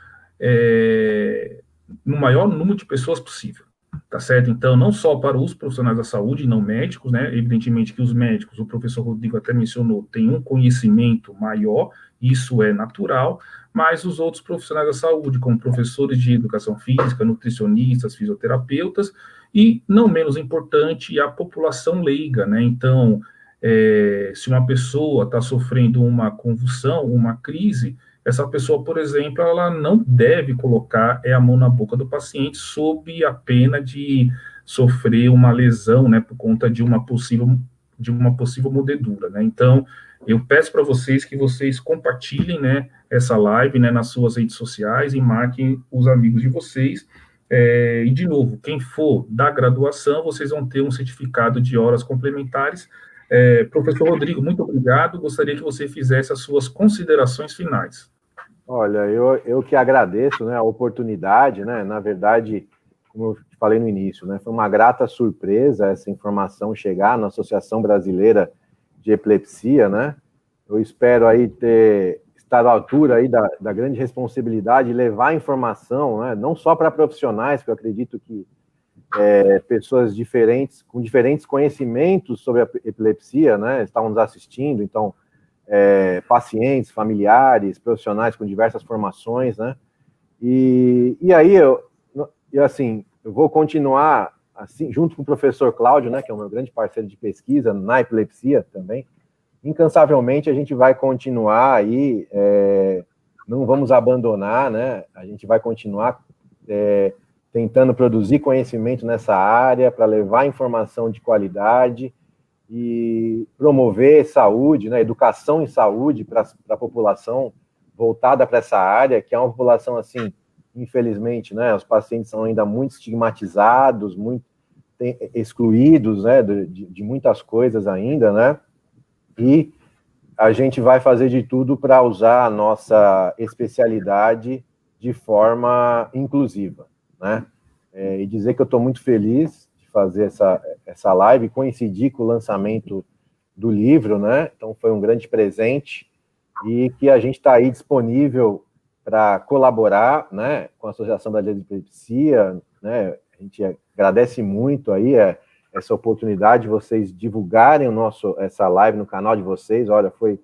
no maior número de pessoas possível, tá certo? Então, não só para os profissionais da saúde, não médicos, né? Evidentemente que os médicos, o professor Rodrigo até mencionou, têm um conhecimento maior, isso é natural, mas os outros profissionais da saúde, como professores de educação física, nutricionistas, fisioterapeutas, e, não menos importante, a população leiga, né? Então, se uma pessoa está sofrendo uma convulsão, uma crise, essa pessoa, por exemplo, ela não deve colocar a mão na boca do paciente sob a pena de sofrer uma lesão, né, por conta de uma possível mordedura, né? Então, eu peço para vocês que vocês compartilhem, né, essa live, né, nas suas redes sociais e marquem os amigos de vocês. E, de novo, quem for da graduação, vocês vão ter um certificado de horas complementares. Professor Rodrigo, muito obrigado. Gostaria que você fizesse as suas considerações finais. Olha, eu que agradeço, né, a oportunidade, né, na verdade, como eu falei no início, né, foi uma grata surpresa essa informação chegar na Associação Brasileira de Epilepsia, né, eu espero aí estar à altura aí da grande responsabilidade de levar a informação, né, não só para profissionais, que eu acredito que pessoas diferentes, com diferentes conhecimentos sobre a epilepsia, né, estavam nos assistindo, então, pacientes, familiares, profissionais com diversas formações, né? E aí eu vou continuar assim, junto com o professor Cláudio, né, que é o meu grande parceiro de pesquisa na epilepsia também. Incansavelmente a gente vai continuar aí, não vamos abandonar, né? A gente vai continuar tentando produzir conhecimento nessa área para levar informação de qualidade e promover saúde, né, educação em saúde para a população voltada para essa área, que é uma população, assim, infelizmente, né, os pacientes são ainda muito estigmatizados, muito excluídos, né, de muitas coisas ainda, né, e a gente vai fazer de tudo para usar a nossa especialidade de forma inclusiva, né, e dizer que eu estou muito feliz fazer essa live, coincidir com o lançamento do livro, né? Então foi um grande presente e que a gente está aí disponível para colaborar, né, com a Associação Brasileira de Epilepsia, né? A gente agradece muito aí essa oportunidade de vocês divulgarem essa live no canal de vocês. Olha, foi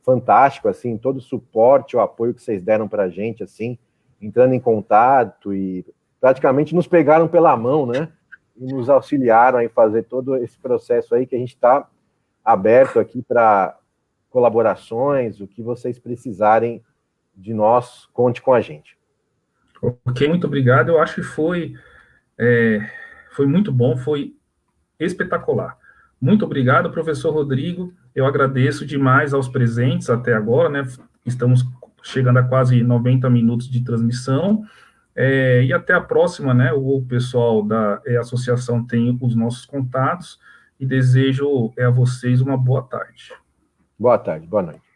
fantástico, assim, todo o suporte, o apoio que vocês deram para a gente, assim, entrando em contato e praticamente nos pegaram pela mão, né? e nos auxiliaram em fazer todo esse processo aí, que a gente está aberto aqui para colaborações, o que vocês precisarem de nós, conte com a gente. Ok, muito obrigado. Eu acho que foi muito bom, foi espetacular. Muito obrigado, professor Rodrigo. Eu agradeço demais aos presentes até agora, né? Estamos chegando a quase 90 minutos de transmissão. E até a próxima, né? O pessoal da associação tem os nossos contatos e desejo a vocês uma boa tarde. Boa tarde, boa noite.